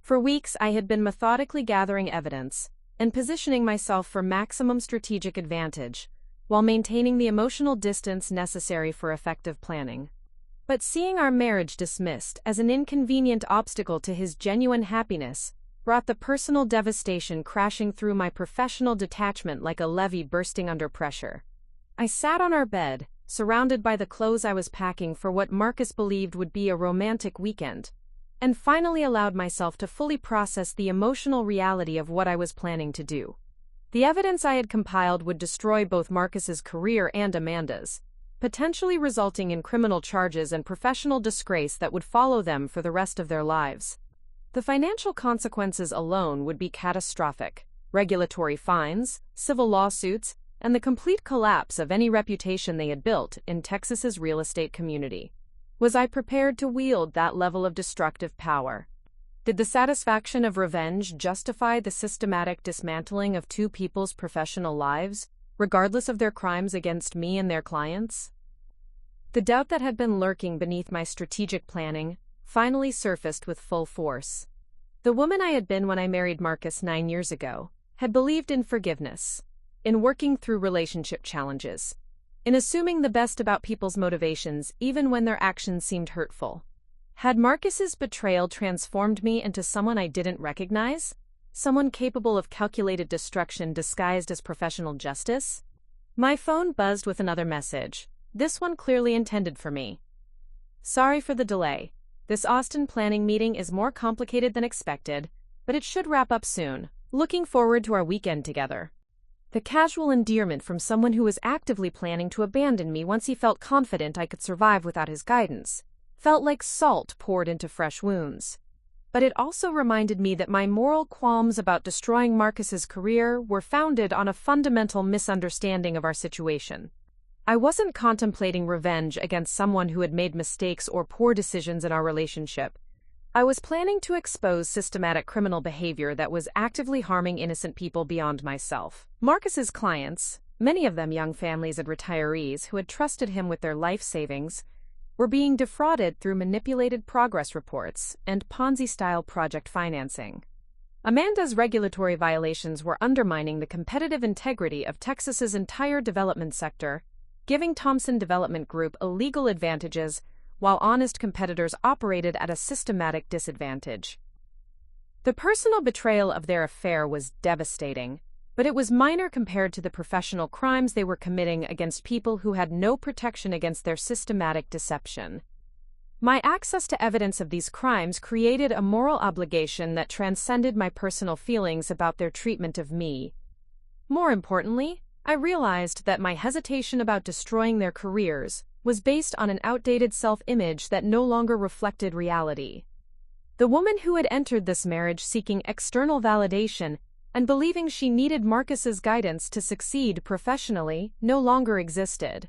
For weeks, I had been methodically gathering evidence and positioning myself for maximum strategic advantage, while maintaining the emotional distance necessary for effective planning. But seeing our marriage dismissed as an inconvenient obstacle to his genuine happiness brought the personal devastation crashing through my professional detachment like a levee bursting under pressure. I sat on our bed, surrounded by the clothes I was packing for what Marcus believed would be a romantic weekend, and finally allowed myself to fully process the emotional reality of what I was planning to do. The evidence I had compiled would destroy both Marcus's career and Amanda's, potentially resulting in criminal charges and professional disgrace that would follow them for the rest of their lives. The financial consequences alone would be catastrophic: regulatory fines, civil lawsuits, and the complete collapse of any reputation they had built in Texas's real estate community. Was I prepared to wield that level of destructive power? Did the satisfaction of revenge justify the systematic dismantling of two people's professional lives, regardless of their crimes against me and their clients? The doubt that had been lurking beneath my strategic planning finally surfaced with full force. The woman I had been when I married Marcus 9 years ago had believed in forgiveness, in working through relationship challenges, in assuming the best about people's motivations even when their actions seemed hurtful. Had Marcus's betrayal transformed me into someone I didn't recognize? Someone capable of calculated destruction disguised as professional justice? My phone buzzed with another message, this one clearly intended for me. Sorry for the delay. This Austin planning meeting is more complicated than expected, but it should wrap up soon. looking forward to our weekend together. The casual endearment from someone who was actively planning to abandon me once he felt confident I could survive without his guidance felt like salt poured into fresh wounds. But it also reminded me that my moral qualms about destroying Marcus's career were founded on a fundamental misunderstanding of our situation. I wasn't contemplating revenge against someone who had made mistakes or poor decisions in our relationship. I was planning to expose systematic criminal behavior that was actively harming innocent people beyond myself. Marcus's clients, many of them young families and retirees who had trusted him with their life savings, were being defrauded through manipulated progress reports and Ponzi-style project financing. Amanda's regulatory violations were undermining the competitive integrity of Texas's entire development sector, giving Thompson Development Group illegal advantages while honest competitors operated at a systematic disadvantage. The personal betrayal of their affair was devastating, but it was minor compared to the professional crimes they were committing against people who had no protection against their systematic deception. My access to evidence of these crimes created a moral obligation that transcended my personal feelings about their treatment of me. More importantly, I realized that my hesitation about destroying their careers was based on an outdated self-image that no longer reflected reality. The woman who had entered this marriage seeking external validation and believing she needed Marcus's guidance to succeed professionally no longer existed.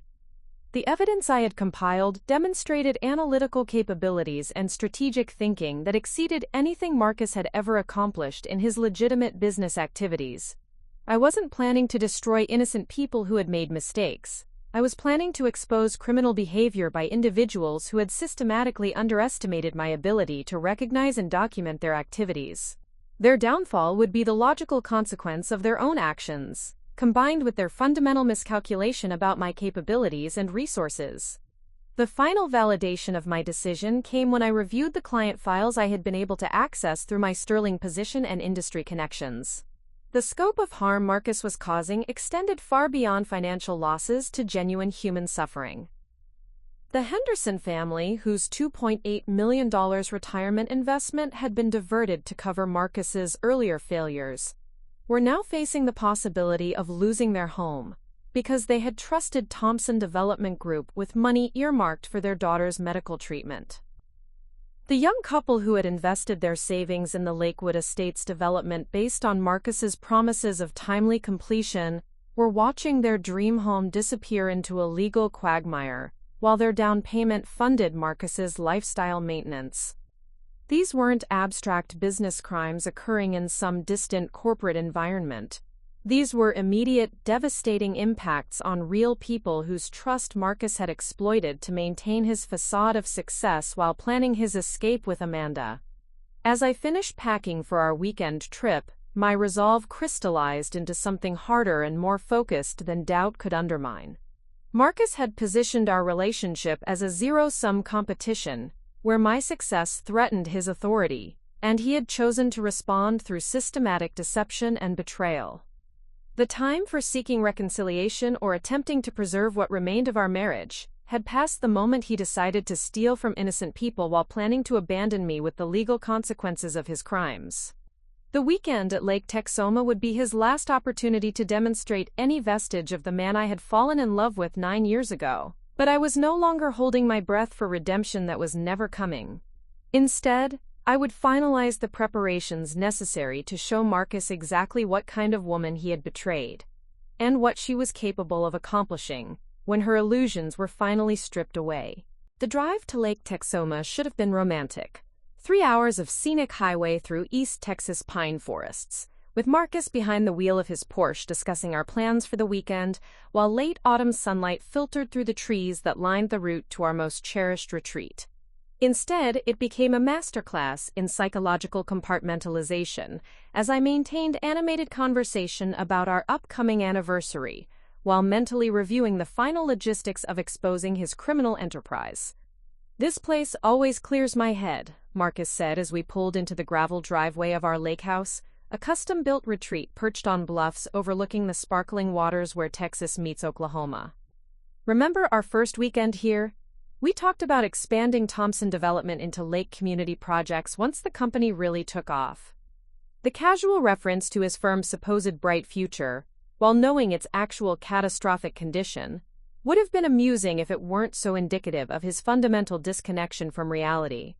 The evidence I had compiled demonstrated analytical capabilities and strategic thinking that exceeded anything Marcus had ever accomplished in his legitimate business activities. I wasn't planning to destroy innocent people who had made mistakes. I was planning to expose criminal behavior by individuals who had systematically underestimated my ability to recognize and document their activities. Their downfall would be the logical consequence of their own actions, combined with their fundamental miscalculation about my capabilities and resources. The final validation of my decision came when I reviewed the client files I had been able to access through my sterling position and industry connections. The scope of harm Marcus was causing extended far beyond financial losses to genuine human suffering. The Henderson family, whose $2.8 million retirement investment had been diverted to cover Marcus's earlier failures, were now facing the possibility of losing their home because they had trusted Thompson Development Group with money earmarked for their daughter's medical treatment. The young couple who had invested their savings in the Lakewood Estates development based on Marcus's promises of timely completion were watching their dream home disappear into a legal quagmire, while their down payment funded Marcus's lifestyle maintenance. These weren't abstract business crimes occurring in some distant corporate environment. These were immediate, devastating impacts on real people whose trust Marcus had exploited to maintain his facade of success while planning his escape with Amanda. As I finished packing for our weekend trip, my resolve crystallized into something harder and more focused than doubt could undermine. Marcus had positioned our relationship as a zero-sum competition, where my success threatened his authority, and he had chosen to respond through systematic deception and betrayal. The time for seeking reconciliation or attempting to preserve what remained of our marriage had passed the moment he decided to steal from innocent people while planning to abandon me with the legal consequences of his crimes. The weekend at Lake Texoma would be his last opportunity to demonstrate any vestige of the man I had fallen in love with 9 years ago, but I was no longer holding my breath for redemption that was never coming. Instead, I would finalize the preparations necessary to show Marcus exactly what kind of woman he had betrayed, and what she was capable of accomplishing when her illusions were finally stripped away. The drive to Lake Texoma should have been romantic. 3 hours of scenic highway through East Texas pine forests, with Marcus behind the wheel of his Porsche discussing our plans for the weekend, while late autumn sunlight filtered through the trees that lined the route to our most cherished retreat. Instead, it became a masterclass in psychological compartmentalization as I maintained animated conversation about our upcoming anniversary, while mentally reviewing the final logistics of exposing his criminal enterprise. "This place always clears my head," Marcus said as we pulled into the gravel driveway of our lake house, a custom-built retreat perched on bluffs overlooking the sparkling waters where Texas meets Oklahoma. "Remember our first weekend here? We talked about expanding Thompson Development into lake community projects once the company really took off. The casual reference to his firm's supposed bright future, while knowing its actual catastrophic condition, would have been amusing if it weren't so indicative of his fundamental disconnection from reality.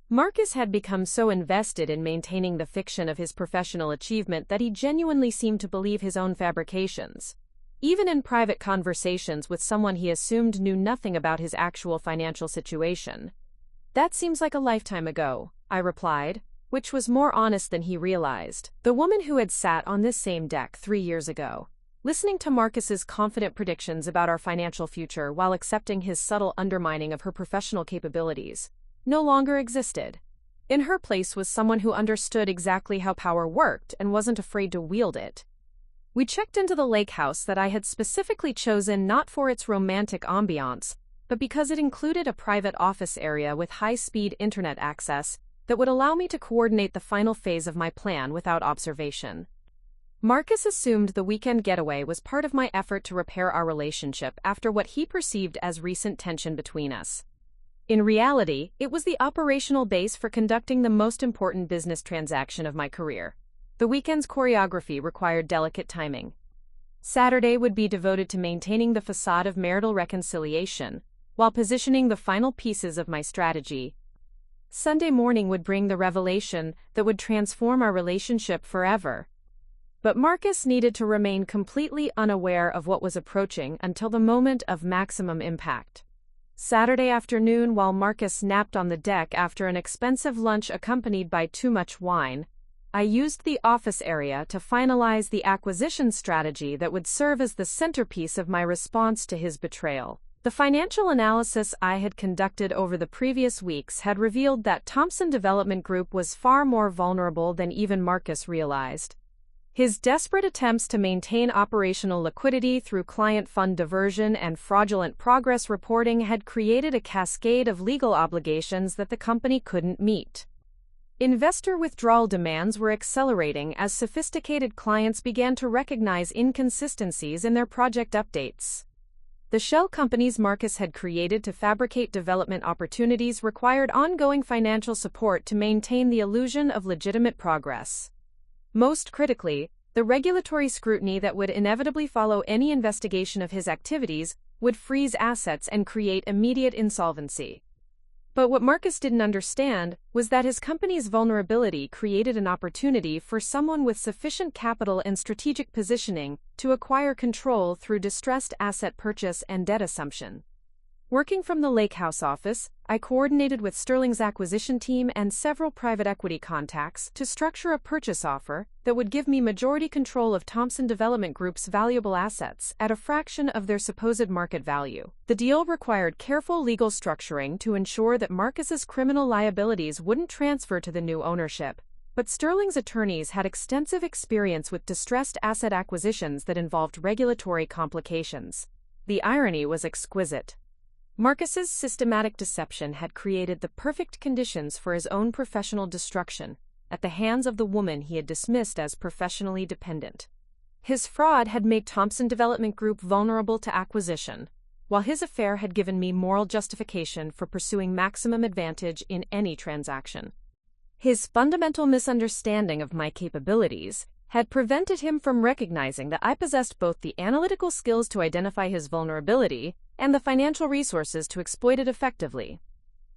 Marcus had become so invested in maintaining the fiction of his professional achievement that he genuinely seemed to believe his own fabrications. Even in private conversations with someone he assumed knew nothing about his actual financial situation. "That seems like a lifetime ago," I replied, which was more honest than he realized. The woman who had sat on this same deck 3 years ago, listening to Marcus's confident predictions about our financial future while accepting his subtle undermining of her professional capabilities, no longer existed. In her place was someone who understood exactly how power worked and wasn't afraid to wield it. We checked into the lake house that I had specifically chosen not for its romantic ambiance, but because it included a private office area with high-speed internet access that would allow me to coordinate the final phase of my plan without observation. Marcus assumed the weekend getaway was part of my effort to repair our relationship after what he perceived as recent tension between us. In reality, it was the operational base for conducting the most important business transaction of my career. The weekend's choreography required delicate timing. Saturday would be devoted to maintaining the facade of marital reconciliation, while positioning the final pieces of my strategy. Sunday morning would bring the revelation that would transform our relationship forever. But Marcus needed to remain completely unaware of what was approaching until the moment of maximum impact. Saturday afternoon, while Marcus napped on the deck after an expensive lunch accompanied by too much wine, I used the office area to finalize the acquisition strategy that would serve as the centerpiece of my response to his betrayal. The financial analysis I had conducted over the previous weeks had revealed that Thompson Development Group was far more vulnerable than even Marcus realized. His desperate attempts to maintain operational liquidity through client fund diversion and fraudulent progress reporting had created a cascade of legal obligations that the company couldn't meet. Investor withdrawal demands were accelerating as sophisticated clients began to recognize inconsistencies in their project updates. The shell companies Marcus had created to fabricate development opportunities required ongoing financial support to maintain the illusion of legitimate progress. Most critically, the regulatory scrutiny that would inevitably follow any investigation of his activities would freeze assets and create immediate insolvency. But what Marcus didn't understand was that his company's vulnerability created an opportunity for someone with sufficient capital and strategic positioning to acquire control through distressed asset purchase and debt assumption. Working from the Lake House office, I coordinated with Sterling's acquisition team and several private equity contacts to structure a purchase offer that would give me majority control of Thompson Development Group's valuable assets at a fraction of their supposed market value. The deal required careful legal structuring to ensure that Marcus's criminal liabilities wouldn't transfer to the new ownership, but Sterling's attorneys had extensive experience with distressed asset acquisitions that involved regulatory complications. The irony was exquisite. Marcus's systematic deception had created the perfect conditions for his own professional destruction at the hands of the woman he had dismissed as professionally dependent. His fraud had made Thompson Development Group vulnerable to acquisition, while his affair had given me moral justification for pursuing maximum advantage in any transaction. His fundamental misunderstanding of my capabilities had prevented him from recognizing that I possessed both the analytical skills to identify his vulnerability and the financial resources to exploit it effectively.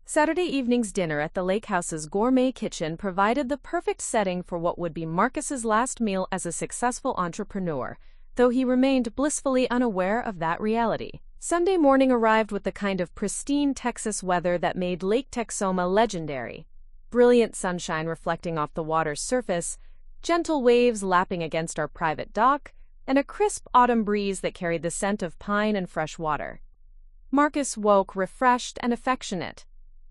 Saturday evening's dinner at the Lake House's gourmet kitchen provided the perfect setting for what would be Marcus's last meal as a successful entrepreneur, though he remained blissfully unaware of that reality. Sunday morning arrived with the kind of pristine Texas weather that made Lake Texoma legendary. Brilliant sunshine reflecting off the water's surface, gentle waves lapping against our private dock, and a crisp autumn breeze that carried the scent of pine and fresh water. Marcus woke refreshed and affectionate,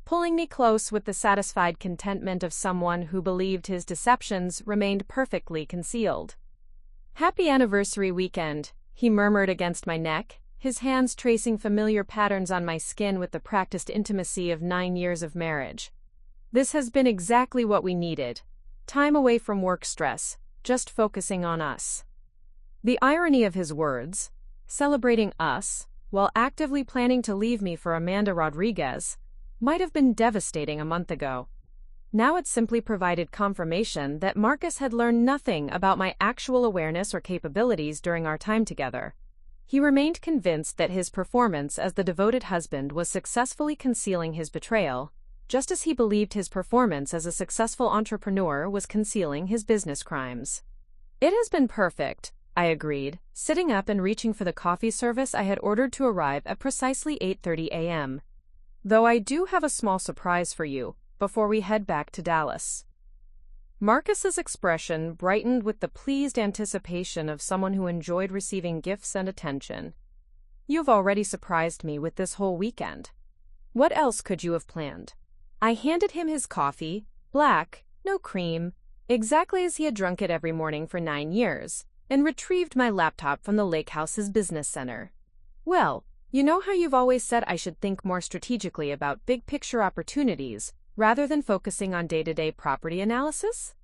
pulling me close with the satisfied contentment of someone who believed his deceptions remained perfectly concealed. "Happy anniversary weekend," he murmured against my neck, his hands tracing familiar patterns on my skin with the practiced intimacy of 9 years of marriage. "This has been exactly what we needed. Time away from work stress, just focusing on us." The irony of his words, celebrating us, while actively planning to leave me for Amanda Rodriguez, might have been devastating a month ago. Now it simply provided confirmation that Marcus had learned nothing about my actual awareness or capabilities during our time together. He remained convinced that his performance as the devoted husband was successfully concealing his betrayal, just as he believed his performance as a successful entrepreneur was concealing his business crimes. "It has been perfect," I agreed, sitting up and reaching for the coffee service I had ordered to arrive at precisely 8:30 a.m. "Though I do have a small surprise for you before we head back to Dallas." Marcus's expression brightened with the pleased anticipation of someone who enjoyed receiving gifts and attention. "You've already surprised me with this whole weekend. What else could you have planned?" I handed him his coffee, black, no cream, exactly as he had drunk it every morning for 9 years, and retrieved my laptop from the lake house's business center. "Well, you know how you've always said I should think more strategically about big-picture opportunities rather than focusing on day-to-day property analysis?"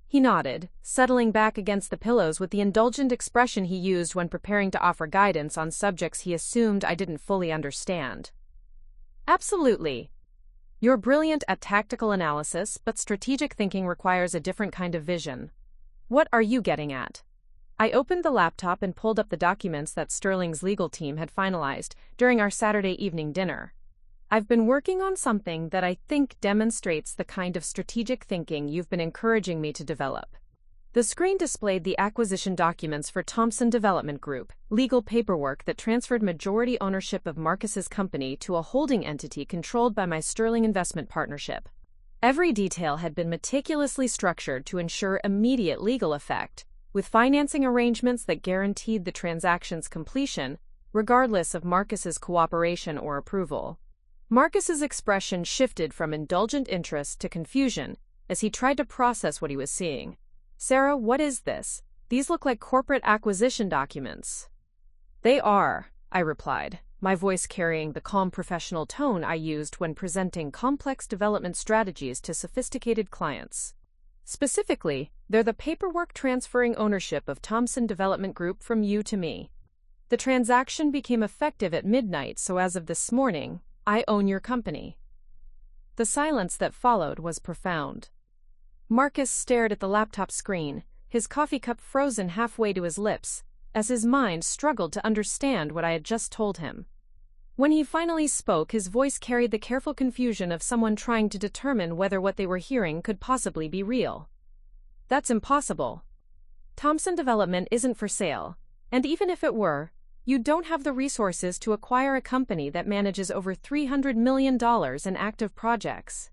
He nodded, settling back against the pillows with the indulgent expression he used when preparing to offer guidance on subjects he assumed I didn't fully understand. "Absolutely. You're brilliant at tactical analysis, but strategic thinking requires a different kind of vision. What are you getting at?" I opened the laptop and pulled up the documents that Sterling's legal team had finalized during our Saturday evening dinner. "I've been working on something that I think demonstrates the kind of strategic thinking you've been encouraging me to develop." The screen displayed the acquisition documents for Thompson Development Group, legal paperwork that transferred majority ownership of Marcus's company to a holding entity controlled by my Sterling investment partnership. Every detail had been meticulously structured to ensure immediate legal effect, with financing arrangements that guaranteed the transaction's completion, regardless of Marcus's cooperation or approval. Marcus's expression shifted from indulgent interest to confusion as he tried to process what he was seeing. "Sarah, what is this? These look like corporate acquisition documents." "They are," I replied, my voice carrying the calm professional tone I used when presenting complex development strategies to sophisticated clients. "Specifically, they're the paperwork transferring ownership of Thompson Development Group from you to me. The transaction became effective at midnight, so as of this morning, I own your company." The silence that followed was profound. Marcus stared at the laptop screen, his coffee cup frozen halfway to his lips, as his mind struggled to understand what I had just told him. When he finally spoke, his voice carried the careful confusion of someone trying to determine whether what they were hearing could possibly be real. "That's impossible. Thompson Development isn't for sale, and even if it were, you don't have the resources to acquire a company that manages over $300 million in active projects.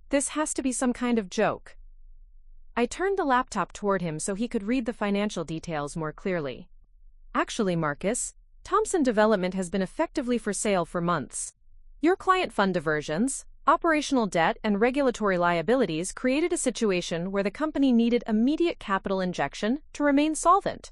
This has to be some kind of joke." I turned the laptop toward him so he could read the financial details more clearly. "Actually, Marcus, Thompson Development has been effectively for sale for months. Your client fund diversions, operational debt, and regulatory liabilities created a situation where the company needed immediate capital injection to remain solvent.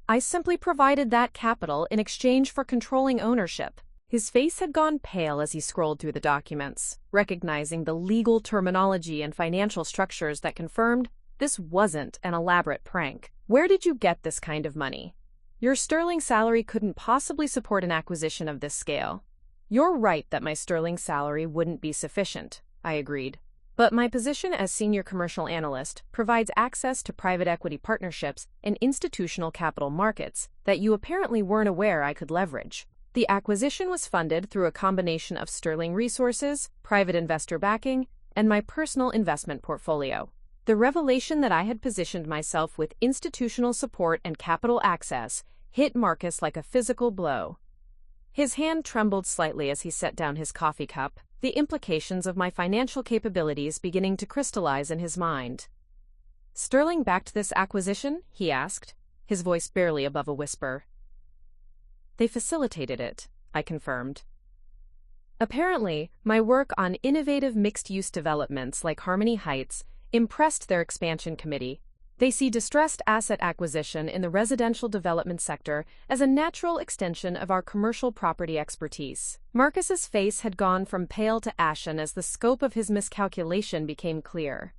I simply provided that capital in exchange for controlling ownership." His face had gone pale as he scrolled through the documents, recognizing the legal terminology and financial structures that confirmed this wasn't an elaborate prank. "Where did you get this kind of money? Your sterling salary couldn't possibly support an acquisition of this scale." "You're right that my sterling salary wouldn't be sufficient," I agreed. "But my position as senior commercial analyst provides access to private equity partnerships and institutional capital markets that you apparently weren't aware I could leverage." The acquisition was funded through a combination of sterling resources, private investor backing, and my personal investment portfolio. The revelation that I had positioned myself with institutional support and capital access hit Marcus like a physical blow. His hand trembled slightly as he set down his coffee cup, the implications of my financial capabilities beginning to crystallize in his mind. "Sterling backed this acquisition?" he asked, his voice barely above a whisper. "They facilitated it," I confirmed. Apparently, my work on innovative mixed-use developments like Harmony Heights impressed their expansion committee. They see distressed asset acquisition in the residential development sector as a natural extension of our commercial property expertise. Marcus's face had gone from pale to ashen as the scope of his miscalculation became clear.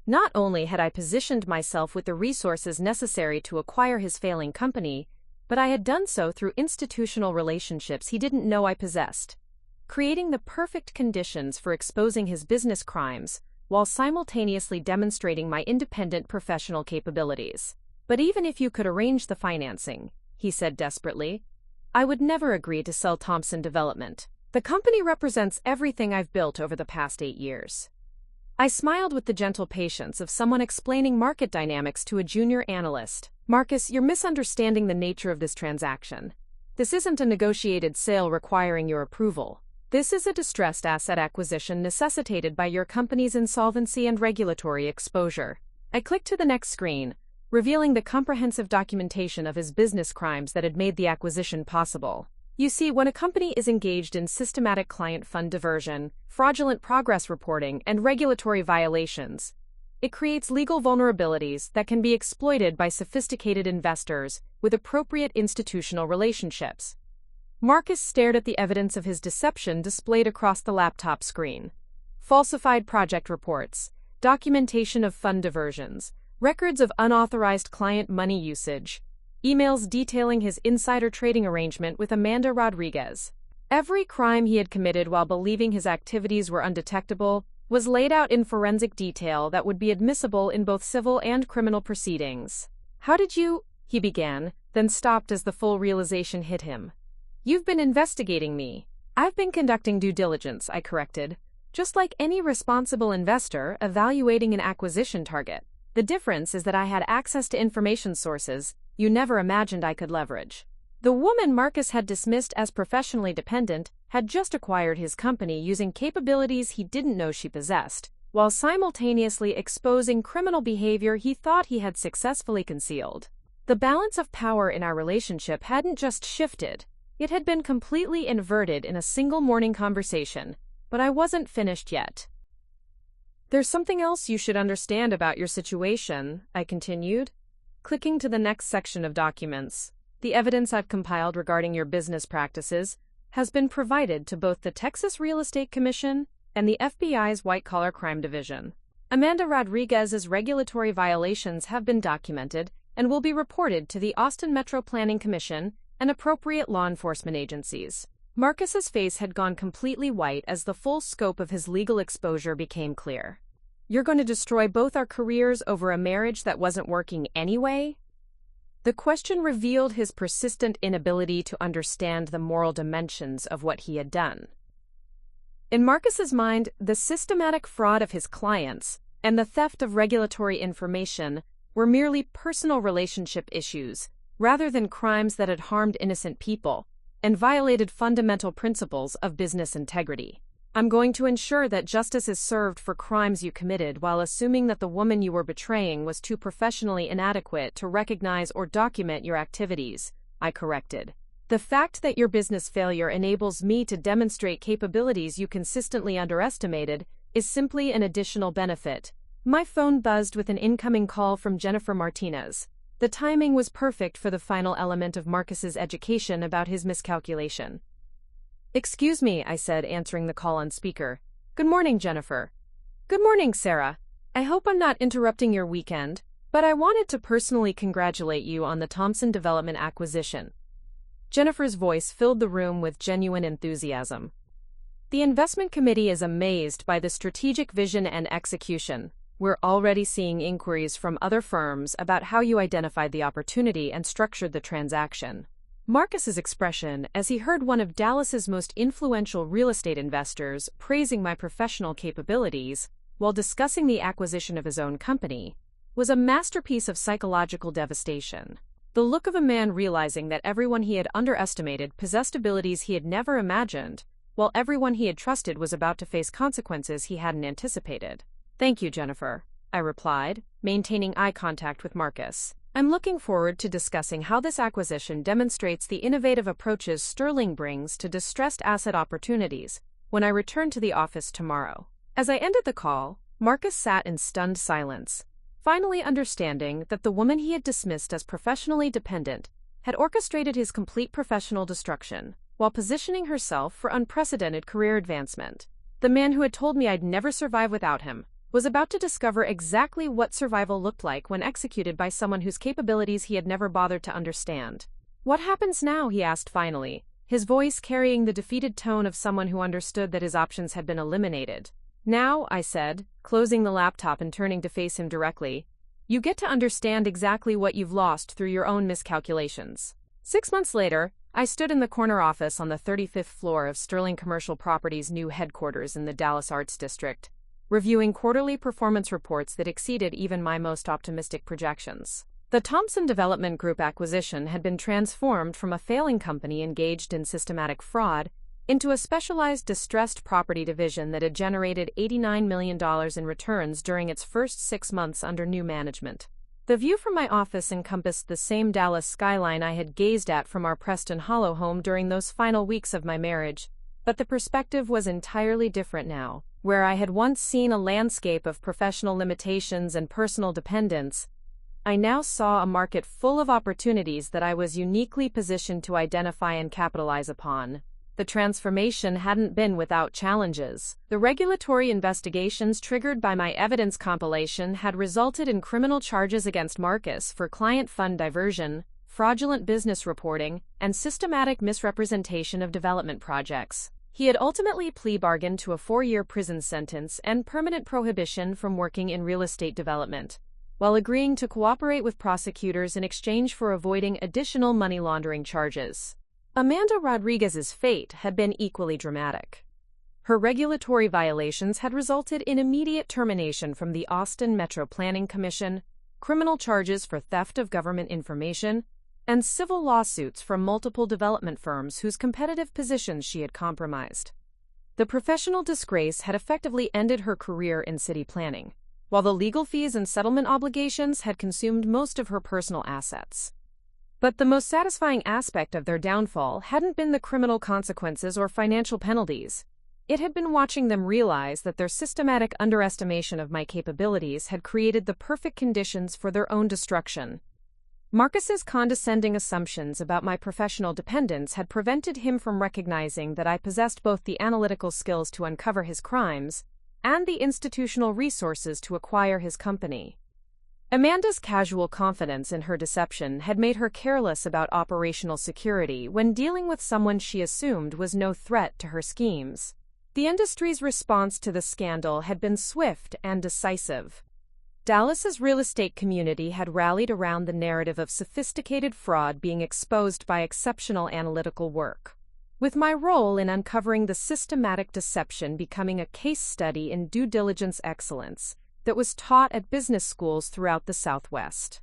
Not only had I positioned myself with the resources necessary to acquire his failing company, but I had done so through institutional relationships he didn't know I possessed, creating the perfect conditions for exposing his business crimes while simultaneously demonstrating my independent professional capabilities. "But even if you could arrange the financing," he said desperately, "I would never agree to sell Thompson Development. The company represents everything I've built over the past 8 years." I smiled with the gentle patience of someone explaining market dynamics to a junior analyst. "Marcus, you're misunderstanding the nature of this transaction. This isn't a negotiated sale requiring your approval. This is a distressed asset acquisition necessitated by your company's insolvency and regulatory exposure." I clicked to the next screen, revealing the comprehensive documentation of his business crimes that had made the acquisition possible. You see, when a company is engaged in systematic client fund diversion, fraudulent progress reporting, and regulatory violations, it creates legal vulnerabilities that can be exploited by sophisticated investors with appropriate institutional relationships. Marcus stared at the evidence of his deception displayed across the laptop screen. Falsified project reports, documentation of fund diversions, records of unauthorized client money usage, emails detailing his insider trading arrangement with Amanda Rodriguez. Every crime he had committed while believing his activities were undetectable was laid out in forensic detail that would be admissible in both civil and criminal proceedings. "How did you—" he began, then stopped as the full realization hit him. "You've been investigating me." "I've been conducting due diligence," I corrected, "just like any responsible investor evaluating an acquisition target. The difference is that I had access to information sources you never imagined I could leverage." The woman Marcus had dismissed as professionally dependent had just acquired his company using capabilities he didn't know she possessed, while simultaneously exposing criminal behavior he thought he had successfully concealed. The balance of power in our relationship hadn't just shifted, it had been completely inverted in a single morning conversation, but I wasn't finished yet. "There's something else you should understand about your situation," I continued, clicking to the next section of documents. "The evidence I've compiled regarding your business practices has been provided to both the Texas Real Estate Commission and the FBI's White-Collar Crime Division. Amanda Rodriguez's regulatory violations have been documented and will be reported to the Austin Metro Planning Commission and appropriate law enforcement agencies." Marcus's face had gone completely white as the full scope of his legal exposure became clear. "You're going to destroy both our careers over a marriage that wasn't working anyway?" The question revealed his persistent inability to understand the moral dimensions of what he had done. In Marcus's mind, the systematic fraud of his clients and the theft of regulatory information were merely personal relationship issues, rather than crimes that had harmed innocent people and violated fundamental principles of business integrity. "I'm going to ensure that justice is served for crimes you committed while assuming that the woman you were betraying was too professionally inadequate to recognize or document your activities," I corrected. "The fact that your business failure enables me to demonstrate capabilities you consistently underestimated is simply an additional benefit." My phone buzzed with an incoming call from Jennifer Martinez. The timing was perfect for the final element of Marcus's education about his miscalculation. "Excuse me," I said, answering the call on speaker. "Good morning, Jennifer." "Good morning, Sarah. I hope I'm not interrupting your weekend, but I wanted to personally congratulate you on the Thompson Development acquisition." Jennifer's voice filled the room with genuine enthusiasm. "The investment committee is amazed by the strategic vision and execution. We're already seeing inquiries from other firms about how you identified the opportunity and structured the transaction." Marcus's expression, as he heard one of Dallas's most influential real estate investors praising my professional capabilities while discussing the acquisition of his own company, was a masterpiece of psychological devastation. The look of a man realizing that everyone he had underestimated possessed abilities he had never imagined, while everyone he had trusted was about to face consequences he hadn't anticipated. "Thank you, Jennifer," I replied, maintaining eye contact with Marcus. "I'm looking forward to discussing how this acquisition demonstrates the innovative approaches Sterling brings to distressed asset opportunities when I return to the office tomorrow." As I ended the call, Marcus sat in stunned silence, finally understanding that the woman he had dismissed as professionally dependent had orchestrated his complete professional destruction while positioning herself for unprecedented career advancement. The man who had told me I'd never survive without him was about to discover exactly what survival looked like when executed by someone whose capabilities he had never bothered to understand. "What happens now?" he asked finally, his voice carrying the defeated tone of someone who understood that his options had been eliminated. Now, I said, closing the laptop and turning to face him directly, you get to understand exactly what you've lost through your own miscalculations. 6 months later, I stood in the corner office on the 35th floor of Sterling Commercial Properties' new headquarters in the Dallas Arts District, reviewing quarterly performance reports that exceeded even my most optimistic projections. The Thompson Development Group acquisition had been transformed from a failing company engaged in systematic fraud into a specialized distressed property division that had generated $89 million in returns during its first 6 months under new management. The view from my office encompassed the same Dallas skyline I had gazed at from our Preston Hollow home during those final weeks of my marriage, but the perspective was entirely different now. Where I had once seen a landscape of professional limitations and personal dependence, I now saw a market full of opportunities that I was uniquely positioned to identify and capitalize upon. The transformation hadn't been without challenges. The regulatory investigations triggered by my evidence compilation had resulted in criminal charges against Marcus for client fund diversion, fraudulent business reporting, and systematic misrepresentation of development projects. He had ultimately plea bargained to a 4-year prison sentence and permanent prohibition from working in real estate development, while agreeing to cooperate with prosecutors in exchange for avoiding additional money laundering charges. Amanda Rodriguez's fate had been equally dramatic. Her regulatory violations had resulted in immediate termination from the Austin Metro Planning Commission, criminal charges for theft of government information, and civil lawsuits from multiple development firms whose competitive positions she had compromised. The professional disgrace had effectively ended her career in city planning, while the legal fees and settlement obligations had consumed most of her personal assets. But the most satisfying aspect of their downfall hadn't been the criminal consequences or financial penalties. It had been watching them realize that their systematic underestimation of my capabilities had created the perfect conditions for their own destruction. Marcus's condescending assumptions about my professional dependence had prevented him from recognizing that I possessed both the analytical skills to uncover his crimes and the institutional resources to acquire his company. Amanda's casual confidence in her deception had made her careless about operational security when dealing with someone she assumed was no threat to her schemes. The industry's response to the scandal had been swift and decisive. Dallas's real estate community had rallied around the narrative of sophisticated fraud being exposed by exceptional analytical work, with my role in uncovering the systematic deception becoming a case study in due diligence excellence that was taught at business schools throughout the Southwest.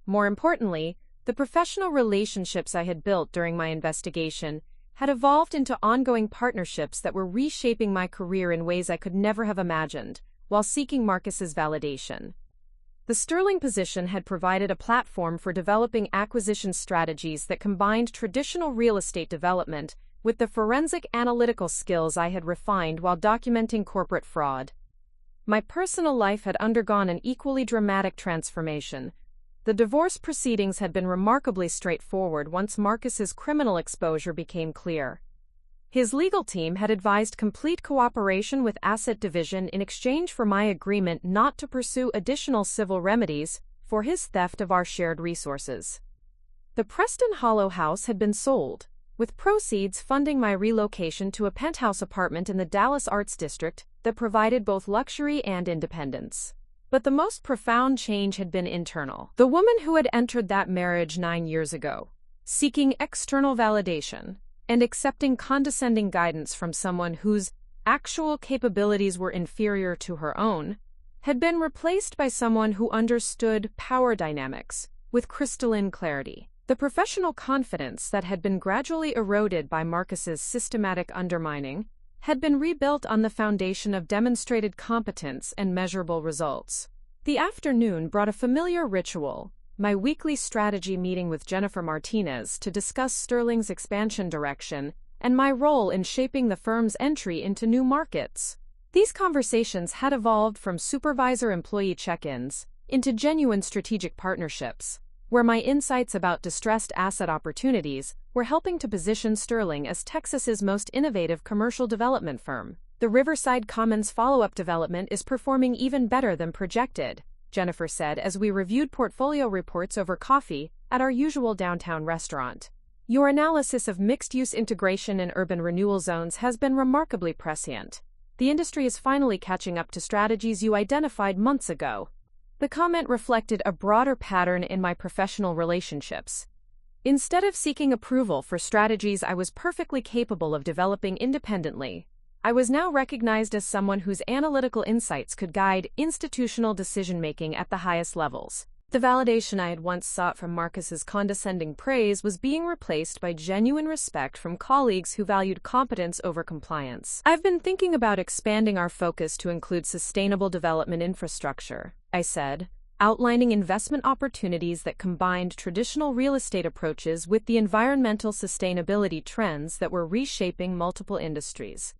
More importantly, the professional relationships I had built during my investigation had evolved into ongoing partnerships that were reshaping my career in ways I could never have imagined, while seeking Marcus's validation. The Sterling position had provided a platform for developing acquisition strategies that combined traditional real estate development with the forensic analytical skills I had refined while documenting corporate fraud. My personal life had undergone an equally dramatic transformation. The divorce proceedings had been remarkably straightforward once Marcus's criminal exposure became clear. His legal team had advised complete cooperation with Asset Division in exchange for my agreement not to pursue additional civil remedies for his theft of our shared resources. The Preston Hollow house had been sold, with proceeds funding my relocation to a penthouse apartment in the Dallas Arts District that provided both luxury and independence. But the most profound change had been internal. The woman who had entered that marriage 9 years ago, seeking external validation and accepting condescending guidance from someone whose actual capabilities were inferior to her own, had been replaced by someone who understood power dynamics with crystalline clarity. The professional confidence that had been gradually eroded by Marcus's systematic undermining had been rebuilt on the foundation of demonstrated competence and measurable results. The afternoon brought a familiar ritual, my weekly strategy meeting with Jennifer Martinez to discuss Sterling's expansion direction and my role in shaping the firm's entry into new markets. These conversations had evolved from supervisor-employee check-ins into genuine strategic partnerships, where my insights about distressed asset opportunities were helping to position Sterling as Texas's most innovative commercial development firm. The Riverside Commons follow-up development is performing even better than projected, Jennifer said as we reviewed portfolio reports over coffee at our usual downtown restaurant. Your analysis of mixed-use integration in urban renewal zones has been remarkably prescient. The industry is finally catching up to strategies you identified months ago. The comment reflected a broader pattern in my professional relationships. Instead of seeking approval for strategies I was perfectly capable of developing independently, I was now recognized as someone whose analytical insights could guide institutional decision-making at the highest levels. The validation I had once sought from Marcus's condescending praise was being replaced by genuine respect from colleagues who valued competence over compliance. I've been thinking about expanding our focus to include sustainable development infrastructure, I said, outlining investment opportunities that combined traditional real estate approaches with the environmental sustainability trends that were reshaping multiple industries.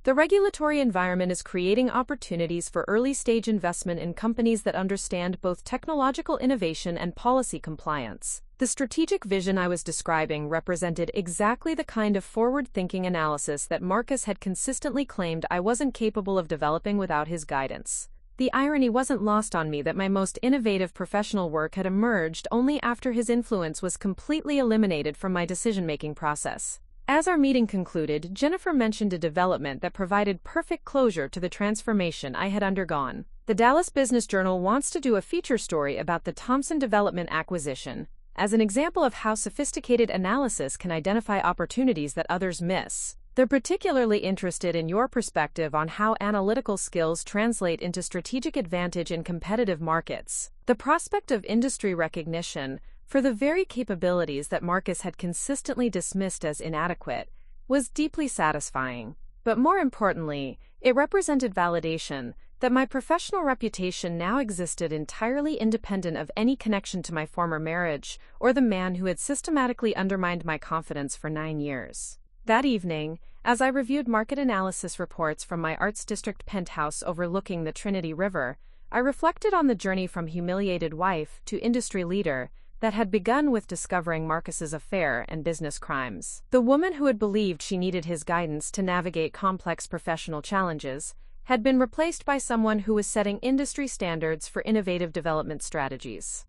The regulatory environment is creating opportunities for early-stage investment in companies that understand both technological innovation and policy compliance. The strategic vision I was describing represented exactly the kind of forward-thinking analysis that Marcus had consistently claimed I wasn't capable of developing without his guidance. The irony wasn't lost on me that my most innovative professional work had emerged only after his influence was completely eliminated from my decision-making process. As our meeting concluded, Jennifer mentioned a development that provided perfect closure to the transformation I had undergone. The Dallas Business Journal wants to do a feature story about the Thompson Development acquisition, as an example of how sophisticated analysis can identify opportunities that others miss. They're particularly interested in your perspective on how analytical skills translate into strategic advantage in competitive markets. The prospect of industry recognition for the very capabilities that Marcus had consistently dismissed as inadequate was deeply satisfying. But more importantly, it represented validation that my professional reputation now existed entirely independent of any connection to my former marriage or the man who had systematically undermined my confidence for 9 years. That evening, as I reviewed market analysis reports from my Arts District penthouse overlooking the Trinity River, I reflected on the journey from humiliated wife to industry leader that had begun with discovering Marcus's affair and business crimes. The woman who had believed she needed his guidance to navigate complex professional challenges had been replaced by someone who was setting industry standards for innovative development strategies.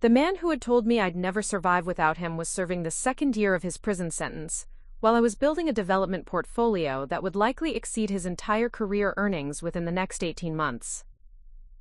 The man who had told me I'd never survive without him was serving the second year of his prison sentence, while I was building a development portfolio that would likely exceed his entire career earnings within the next 18 months.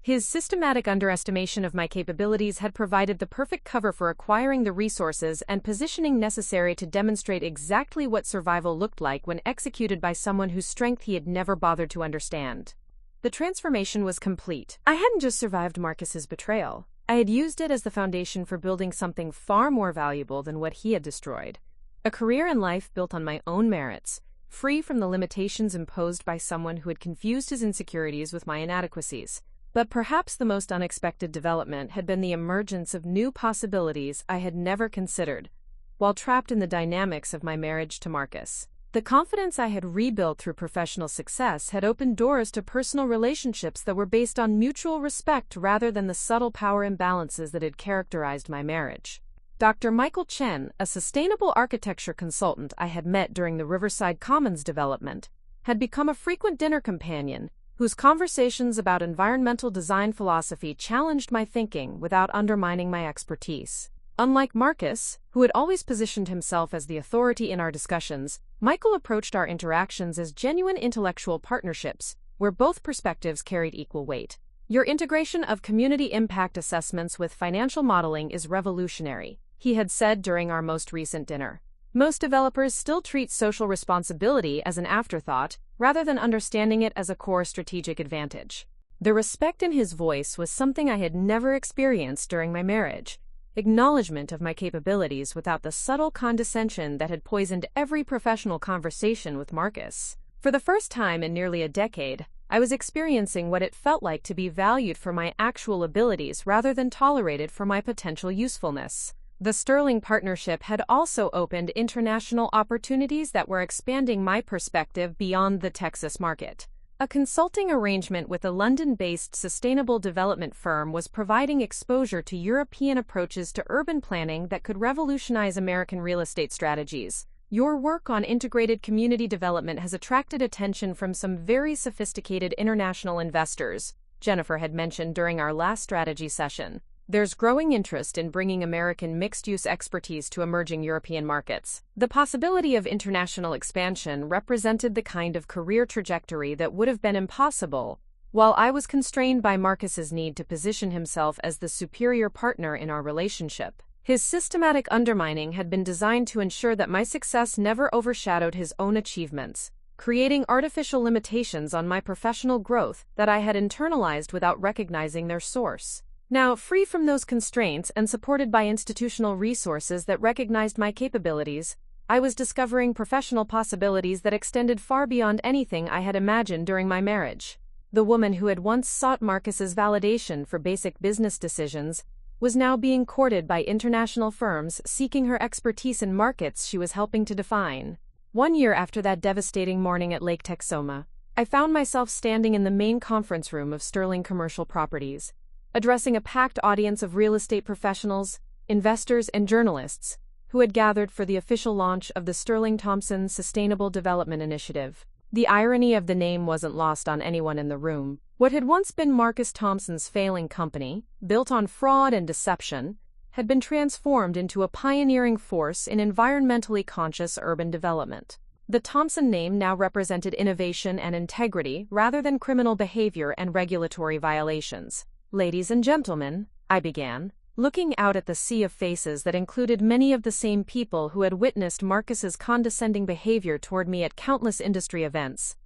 His systematic underestimation of my capabilities had provided the perfect cover for acquiring the resources and positioning necessary to demonstrate exactly what survival looked like when executed by someone whose strength he had never bothered to understand. The transformation was complete. I hadn't just survived Marcus's betrayal. I had used it as the foundation for building something far more valuable than what he had destroyed. A career and life built on my own merits, free from the limitations imposed by someone who had confused his insecurities with my inadequacies. But perhaps the most unexpected development had been the emergence of new possibilities I had never considered, while trapped in the dynamics of my marriage to Marcus. The confidence I had rebuilt through professional success had opened doors to personal relationships that were based on mutual respect rather than the subtle power imbalances that had characterized my marriage. Dr. Michael Chen, a sustainable architecture consultant I had met during the Riverside Commons development, had become a frequent dinner companion whose conversations about environmental design philosophy challenged my thinking without undermining my expertise. Unlike Marcus, who had always positioned himself as the authority in our discussions, Michael approached our interactions as genuine intellectual partnerships, where both perspectives carried equal weight. Your integration of community impact assessments with financial modeling is revolutionary, he had said during our most recent dinner. Most developers still treat social responsibility as an afterthought, rather than understanding it as a core strategic advantage. The respect in his voice was something I had never experienced during my marriage. Acknowledgement of my capabilities without the subtle condescension that had poisoned every professional conversation with Marcus. For the first time in nearly a decade, I was experiencing what it felt like to be valued for my actual abilities rather than tolerated for my potential usefulness. The Sterling partnership had also opened international opportunities that were expanding my perspective beyond the Texas market. A consulting arrangement with a London-based sustainable development firm was providing exposure to European approaches to urban planning that could revolutionize American real estate strategies. Your work on integrated community development has attracted attention from some very sophisticated international investors, Jennifer had mentioned during our last strategy session. There's growing interest in bringing American mixed-use expertise to emerging European markets. The possibility of international expansion represented the kind of career trajectory that would have been impossible, while I was constrained by Marcus's need to position himself as the superior partner in our relationship. His systematic undermining had been designed to ensure that my success never overshadowed his own achievements, creating artificial limitations on my professional growth that I had internalized without recognizing their source. Now, free from those constraints and supported by institutional resources that recognized my capabilities, I was discovering professional possibilities that extended far beyond anything I had imagined during my marriage. The woman who had once sought Marcus's validation for basic business decisions was now being courted by international firms seeking her expertise in markets she was helping to define. 1 year after that devastating morning at Lake Texoma, I found myself standing in the main conference room of Sterling Commercial Properties, addressing a packed audience of real estate professionals, investors, and journalists who had gathered for the official launch of the Sterling Thompson Sustainable Development Initiative. The irony of the name wasn't lost on anyone in the room. What had once been Marcus Thompson's failing company, built on fraud and deception, had been transformed into a pioneering force in environmentally conscious urban development. The Thompson name now represented innovation and integrity rather than criminal behavior and regulatory violations. "Ladies and gentlemen," I began, looking out at the sea of faces that included many of the same people who had witnessed Marcus's condescending behavior toward me at countless industry events.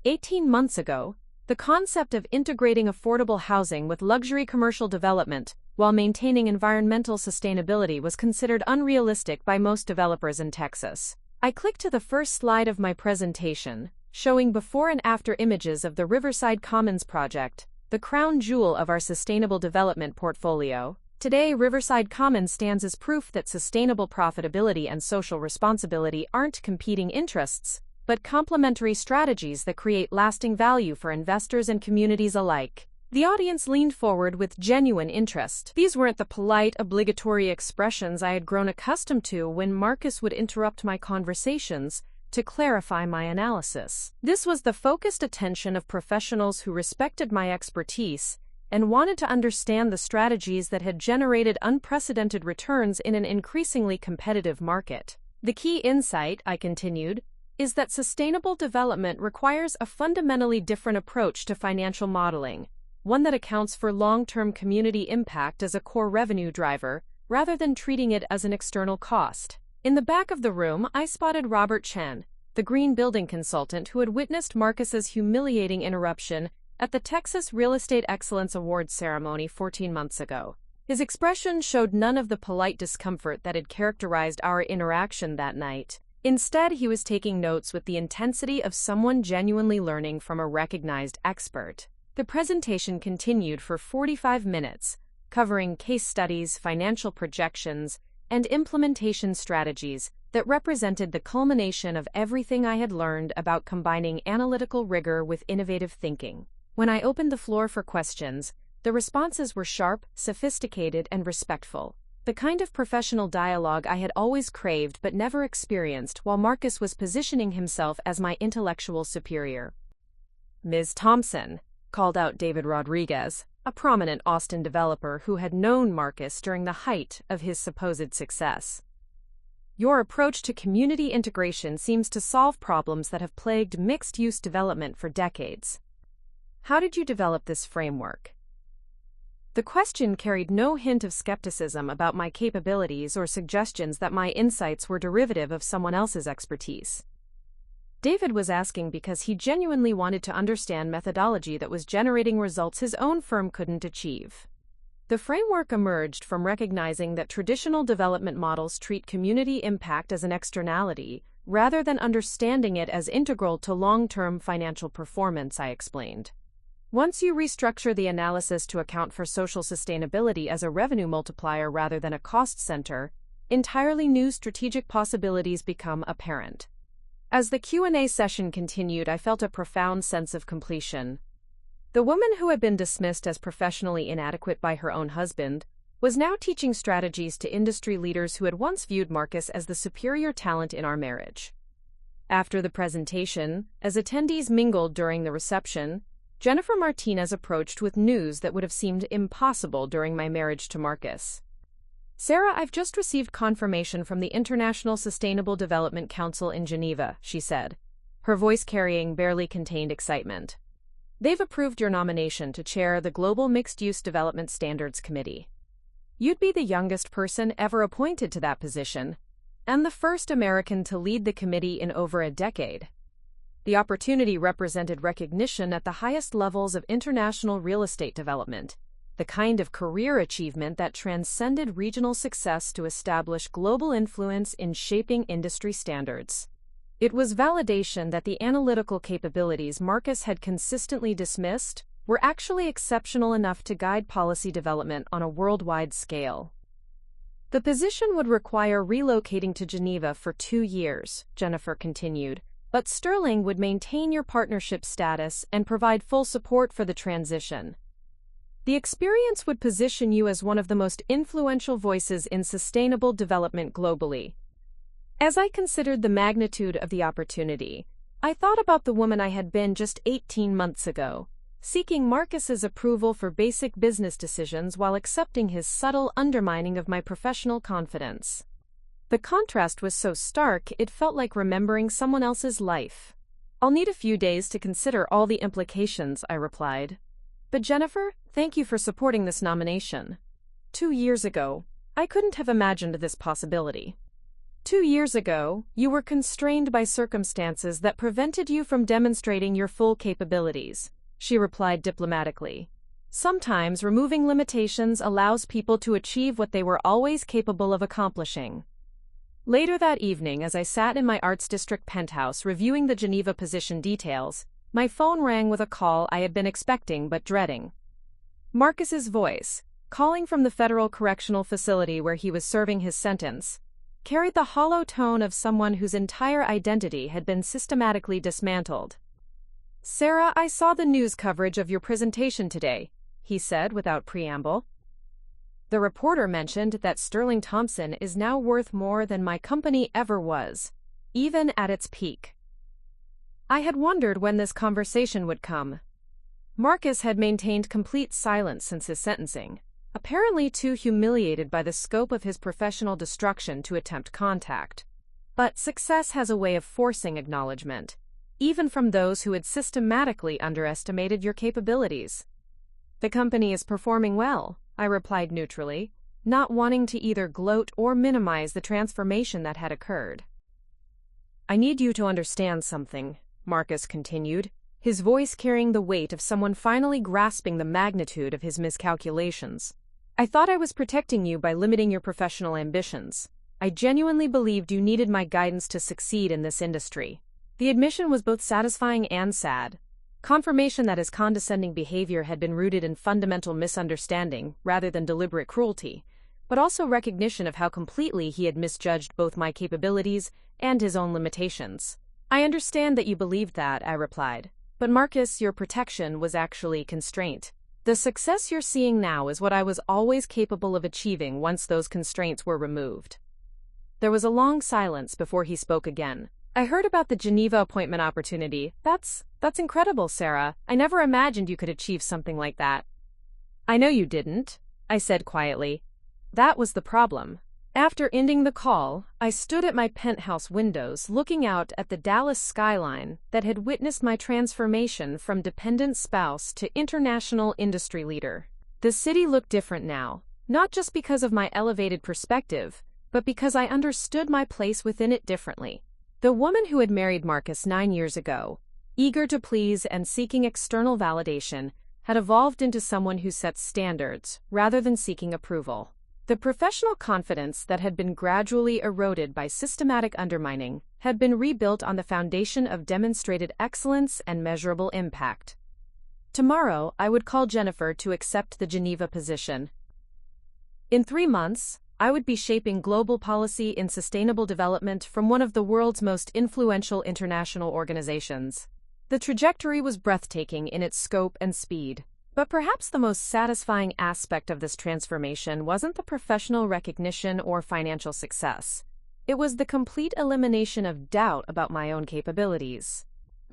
18 months ago, the concept of integrating affordable housing with luxury commercial development while maintaining environmental sustainability was considered unrealistic by most developers in Texas. I clicked to the first slide of my presentation, showing before and after images of the Riverside Commons project, the crown jewel of our sustainable development portfolio. Today, Riverside Commons stands as proof that sustainable profitability and social responsibility aren't competing interests, but complementary strategies that create lasting value for investors and communities alike. The audience leaned forward with genuine interest. These weren't the polite, obligatory expressions I had grown accustomed to when Marcus would interrupt my conversations to clarify my analysis. This was the focused attention of professionals who respected my expertise and wanted to understand the strategies that had generated unprecedented returns in an increasingly competitive market. The key insight, I continued, is that sustainable development requires a fundamentally different approach to financial modeling, one that accounts for long-term community impact as a core revenue driver, rather than treating it as an external cost. In the back of the room, I spotted Robert Chen, the green building consultant who had witnessed Marcus's humiliating interruption at the Texas Real Estate Excellence Awards ceremony 14 months ago. His expression showed none of the polite discomfort that had characterized our interaction that night. Instead, he was taking notes with the intensity of someone genuinely learning from a recognized expert. The presentation continued for 45 minutes, covering case studies, financial projections, and implementation strategies that represented the culmination of everything I had learned about combining analytical rigor with innovative thinking. When I opened the floor for questions, the responses were sharp, sophisticated, and respectful, the kind of professional dialogue I had always craved but never experienced while Marcus was positioning himself as my intellectual superior. "Ms. Thompson," called out David Rodriguez, a prominent Austin developer who had known Marcus during the height of his supposed success. "Your approach to community integration seems to solve problems that have plagued mixed-use development for decades. How did you develop this framework?" The question carried no hint of skepticism about my capabilities or suggestions that my insights were derivative of someone else's expertise. David was asking because he genuinely wanted to understand methodology that was generating results his own firm couldn't achieve. The framework emerged from recognizing that traditional development models treat community impact as an externality, rather than understanding it as integral to long-term financial performance, I explained. Once you restructure the analysis to account for social sustainability as a revenue multiplier rather than a cost center, entirely new strategic possibilities become apparent. As the Q&A session continued, I felt a profound sense of completion. The woman who had been dismissed as professionally inadequate by her own husband was now teaching strategies to industry leaders who had once viewed Marcus as the superior talent in our marriage. After the presentation, as attendees mingled during the reception, Jennifer Martinez approached with news that would have seemed impossible during my marriage to Marcus. Sarah, I've just received confirmation from the International Sustainable Development Council in Geneva, she said, her voice carrying barely contained excitement. They've approved your nomination to chair the Global Mixed-Use Development Standards Committee. You'd be the youngest person ever appointed to that position, and the first American to lead the committee in over a decade. The opportunity represented recognition at the highest levels of international real estate development, the kind of career achievement that transcended regional success to establish global influence in shaping industry standards. It was validation that the analytical capabilities Marcus had consistently dismissed were actually exceptional enough to guide policy development on a worldwide scale. The position would require relocating to Geneva for 2 years, Jennifer continued, but Sterling would maintain your partnership status and provide full support for the transition. The experience would position you as one of the most influential voices in sustainable development globally. As I considered the magnitude of the opportunity, I thought about the woman I had been just 18 months ago, seeking Marcus's approval for basic business decisions while accepting his subtle undermining of my professional confidence. The contrast was so stark it felt like remembering someone else's life. I'll need a few days to consider all the implications, I replied. But Jennifer, thank you for supporting this nomination. 2 years ago, I couldn't have imagined this possibility. 2 years ago, you were constrained by circumstances that prevented you from demonstrating your full capabilities, she replied diplomatically. Sometimes removing limitations allows people to achieve what they were always capable of accomplishing. Later that evening, as I sat in my Arts District penthouse reviewing the Geneva position details, my phone rang with a call I had been expecting but dreading. Marcus's voice, calling from the Federal Correctional Facility where he was serving his sentence, carried the hollow tone of someone whose entire identity had been systematically dismantled. Sarah, I saw the news coverage of your presentation today, he said without preamble. The reporter mentioned that Sterling Thompson is now worth more than my company ever was, even at its peak. I had wondered when this conversation would come. Marcus had maintained complete silence since his sentencing, apparently too humiliated by the scope of his professional destruction to attempt contact. But success has a way of forcing acknowledgement, even from those who had systematically underestimated your capabilities. The company is performing well, I replied neutrally, not wanting to either gloat or minimize the transformation that had occurred. I need you to understand something, Marcus continued, his voice carrying the weight of someone finally grasping the magnitude of his miscalculations. I thought I was protecting you by limiting your professional ambitions. I genuinely believed you needed my guidance to succeed in this industry. The admission was both satisfying and sad. Confirmation that his condescending behavior had been rooted in fundamental misunderstanding rather than deliberate cruelty, but also recognition of how completely he had misjudged both my capabilities and his own limitations. I understand that you believed that, I replied. But Marcus, your protection was actually constraint. The success you're seeing now is what I was always capable of achieving once those constraints were removed. There was a long silence before he spoke again. I heard about the Geneva appointment opportunity. That's incredible, Sarah. I never imagined you could achieve something like that. I know you didn't, I said quietly. That was the problem. After ending the call, I stood at my penthouse windows looking out at the Dallas skyline that had witnessed my transformation from dependent spouse to international industry leader. The city looked different now, not just because of my elevated perspective, but because I understood my place within it differently. The woman who had married Marcus 9 years ago, eager to please and seeking external validation, had evolved into someone who sets standards rather than seeking approval. The professional confidence that had been gradually eroded by systematic undermining had been rebuilt on the foundation of demonstrated excellence and measurable impact. Tomorrow, I would call Jennifer to accept the Geneva position. In 3 months, I would be shaping global policy in sustainable development from one of the world's most influential international organizations. The trajectory was breathtaking in its scope and speed. But perhaps the most satisfying aspect of this transformation wasn't the professional recognition or financial success. It was the complete elimination of doubt about my own capabilities.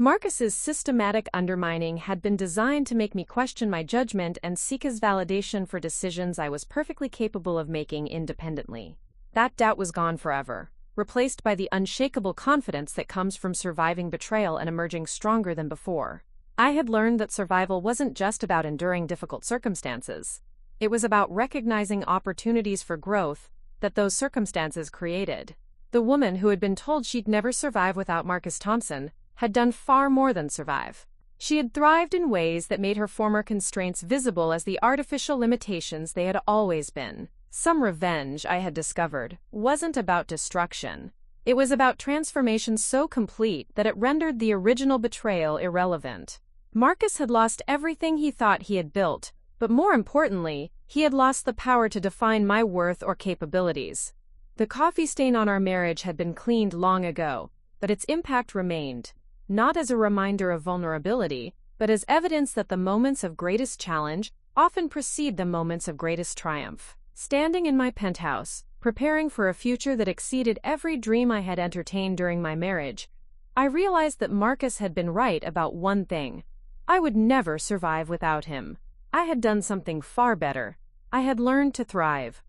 Marcus's systematic undermining had been designed to make me question my judgment and seek his validation for decisions I was perfectly capable of making independently. That doubt was gone forever, replaced by the unshakable confidence that comes from surviving betrayal and emerging stronger than before. I had learned that survival wasn't just about enduring difficult circumstances. It was about recognizing opportunities for growth that those circumstances created. The woman who had been told she'd never survive without Marcus Thompson had done far more than survive. She had thrived in ways that made her former constraints visible as the artificial limitations they had always been. Some revenge, I had discovered, wasn't about destruction. It was about transformation so complete that it rendered the original betrayal irrelevant. Marcus had lost everything he thought he had built, but more importantly, he had lost the power to define my worth or capabilities. The coffee stain on our marriage had been cleaned long ago, but its impact remained. Not as a reminder of vulnerability, but as evidence that the moments of greatest challenge often precede the moments of greatest triumph. Standing in my penthouse, preparing for a future that exceeded every dream I had entertained during my marriage, I realized that Marcus had been right about one thing. I would never survive without him. I had done something far better. I had learned to thrive.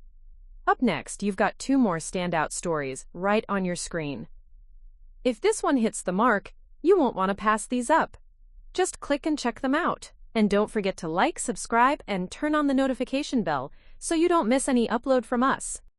Up next, you've got 2 more standout stories right on your screen. If this one hits the mark, you won't want to pass these up. Just click and check them out. And don't forget to like, subscribe, and turn on the notification bell so you don't miss any upload from us.